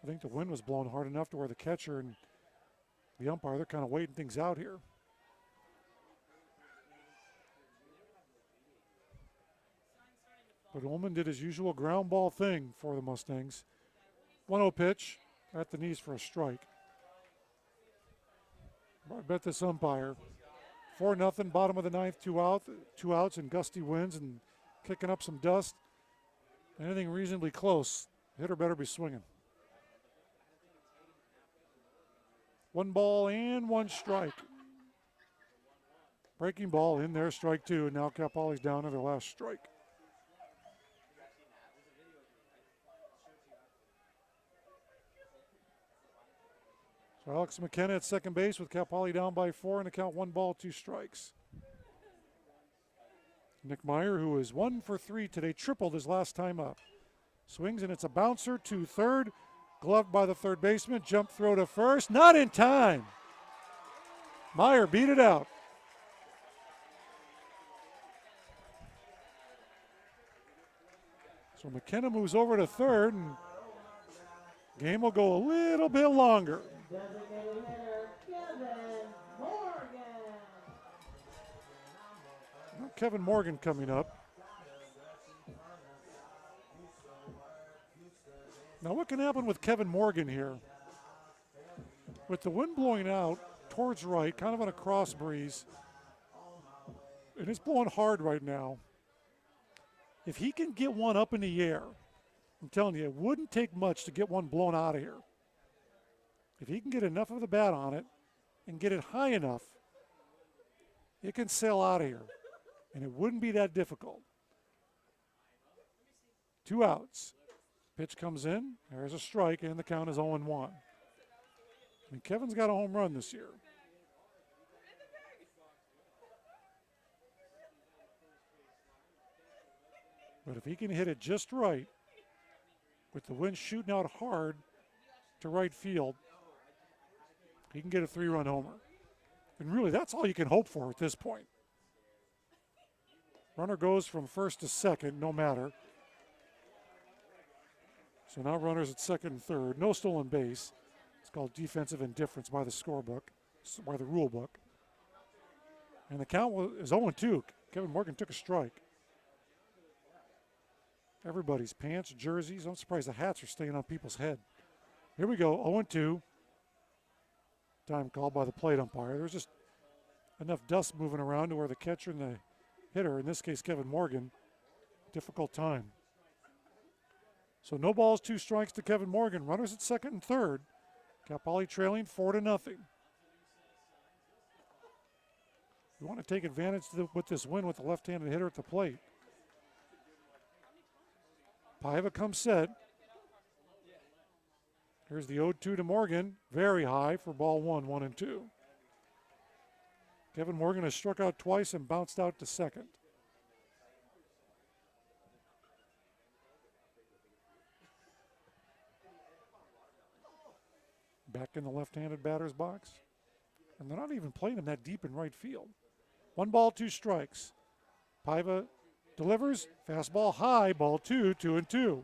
I think the wind was blowing hard enough to where the catcher and the umpire, they're kind of waiting things out here. But Ullman did his usual ground ball thing for the Mustangs. 1-0 pitch at the knees for a strike. I bet this umpire. 4-0, bottom of the 9th, 2 outs, and gusty winds and kicking up some dust. Anything reasonably close, hitter better be swinging. 1 ball and 1 strike. Breaking ball in there, strike 2, and now Cal Poly's down to their last strike. So Alex McKenna at second base with Cal Poly down by 4 and the count 1 ball, 2 strikes. Nick Meyer, who is 1 for 3 today, tripled his last time up. Swings, and it's a bouncer to third. Gloved by the third baseman. Jump throw to first. Not in time. Meyer beat it out. So McKenna moves over to third, and game will go a little bit longer. Designated hitter, Kevin Morgan. Kevin Morgan coming up. Now what can happen with Kevin Morgan here? With the wind blowing out towards right, kind of on a cross breeze, and it's blowing hard right now. If he can get one up in the air, I'm telling you, it wouldn't take much to get one blown out of here. If he can get enough of the bat on it and get it high enough, it can sail out of here. And it wouldn't be that difficult. 2 outs. Pitch comes in. There's a strike, and the count is 0-1. I mean, Kevin's got a home run this year. But if he can hit it just right, with the wind shooting out hard to right field, he can get a 3-run homer. And really, that's all you can hope for at this point. Runner goes from first to second, no matter. So now runners at second and third. No stolen base. It's called defensive indifference by the scorebook, by the rule book. And the count is 0-2. Kevin Morgan took a strike. Everybody's pants, jerseys. I'm surprised the hats are staying on people's head. Here we go, 0-2. Time called by the plate umpire. There's just enough dust moving around to where the catcher and the hitter, in this case Kevin Morgan, difficult time. So no balls, 2 strikes to Kevin Morgan. Runners at second and third. Cal Poly trailing 4-0. We want to take advantage with this win with the left-handed hitter at the plate. Paiva comes set. Here's the 0-2 to Morgan. Very high for ball 1, 1-2. Kevin Morgan has struck out twice and bounced out to second. Back in the left-handed batter's box. And they're not even playing him that deep in right field. 1 ball, 2 strikes. Paiva delivers. Fastball high, ball 2, 2-2.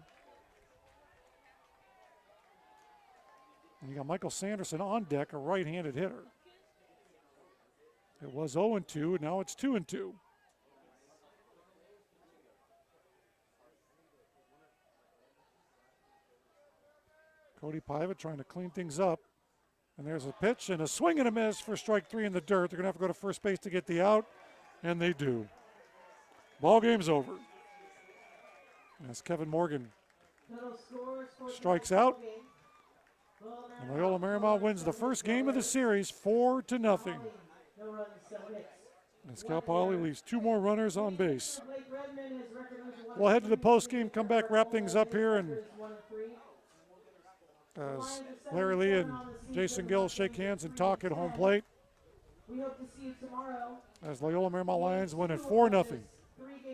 And you got Michael Sanderson on deck, a right-handed hitter. It was 0-2, and now it's 2-2. Cody Paiva trying to clean things up. And there's a pitch and a swing and a miss for strike 3 in the dirt. They're going to have to go to first base to get the out. And they do. Ball game's over. As Kevin Morgan strikes out, and Loyola Marymount wins the first game of the series 4-0. As Cal Poly leaves 2 more runners on base. We'll head to the post game, come back, wrap things up here, and as Larry Lee and Jason Gill shake hands and talk at home plate. We hope to see you tomorrow. As Loyola Marymount Lions win at 4-0.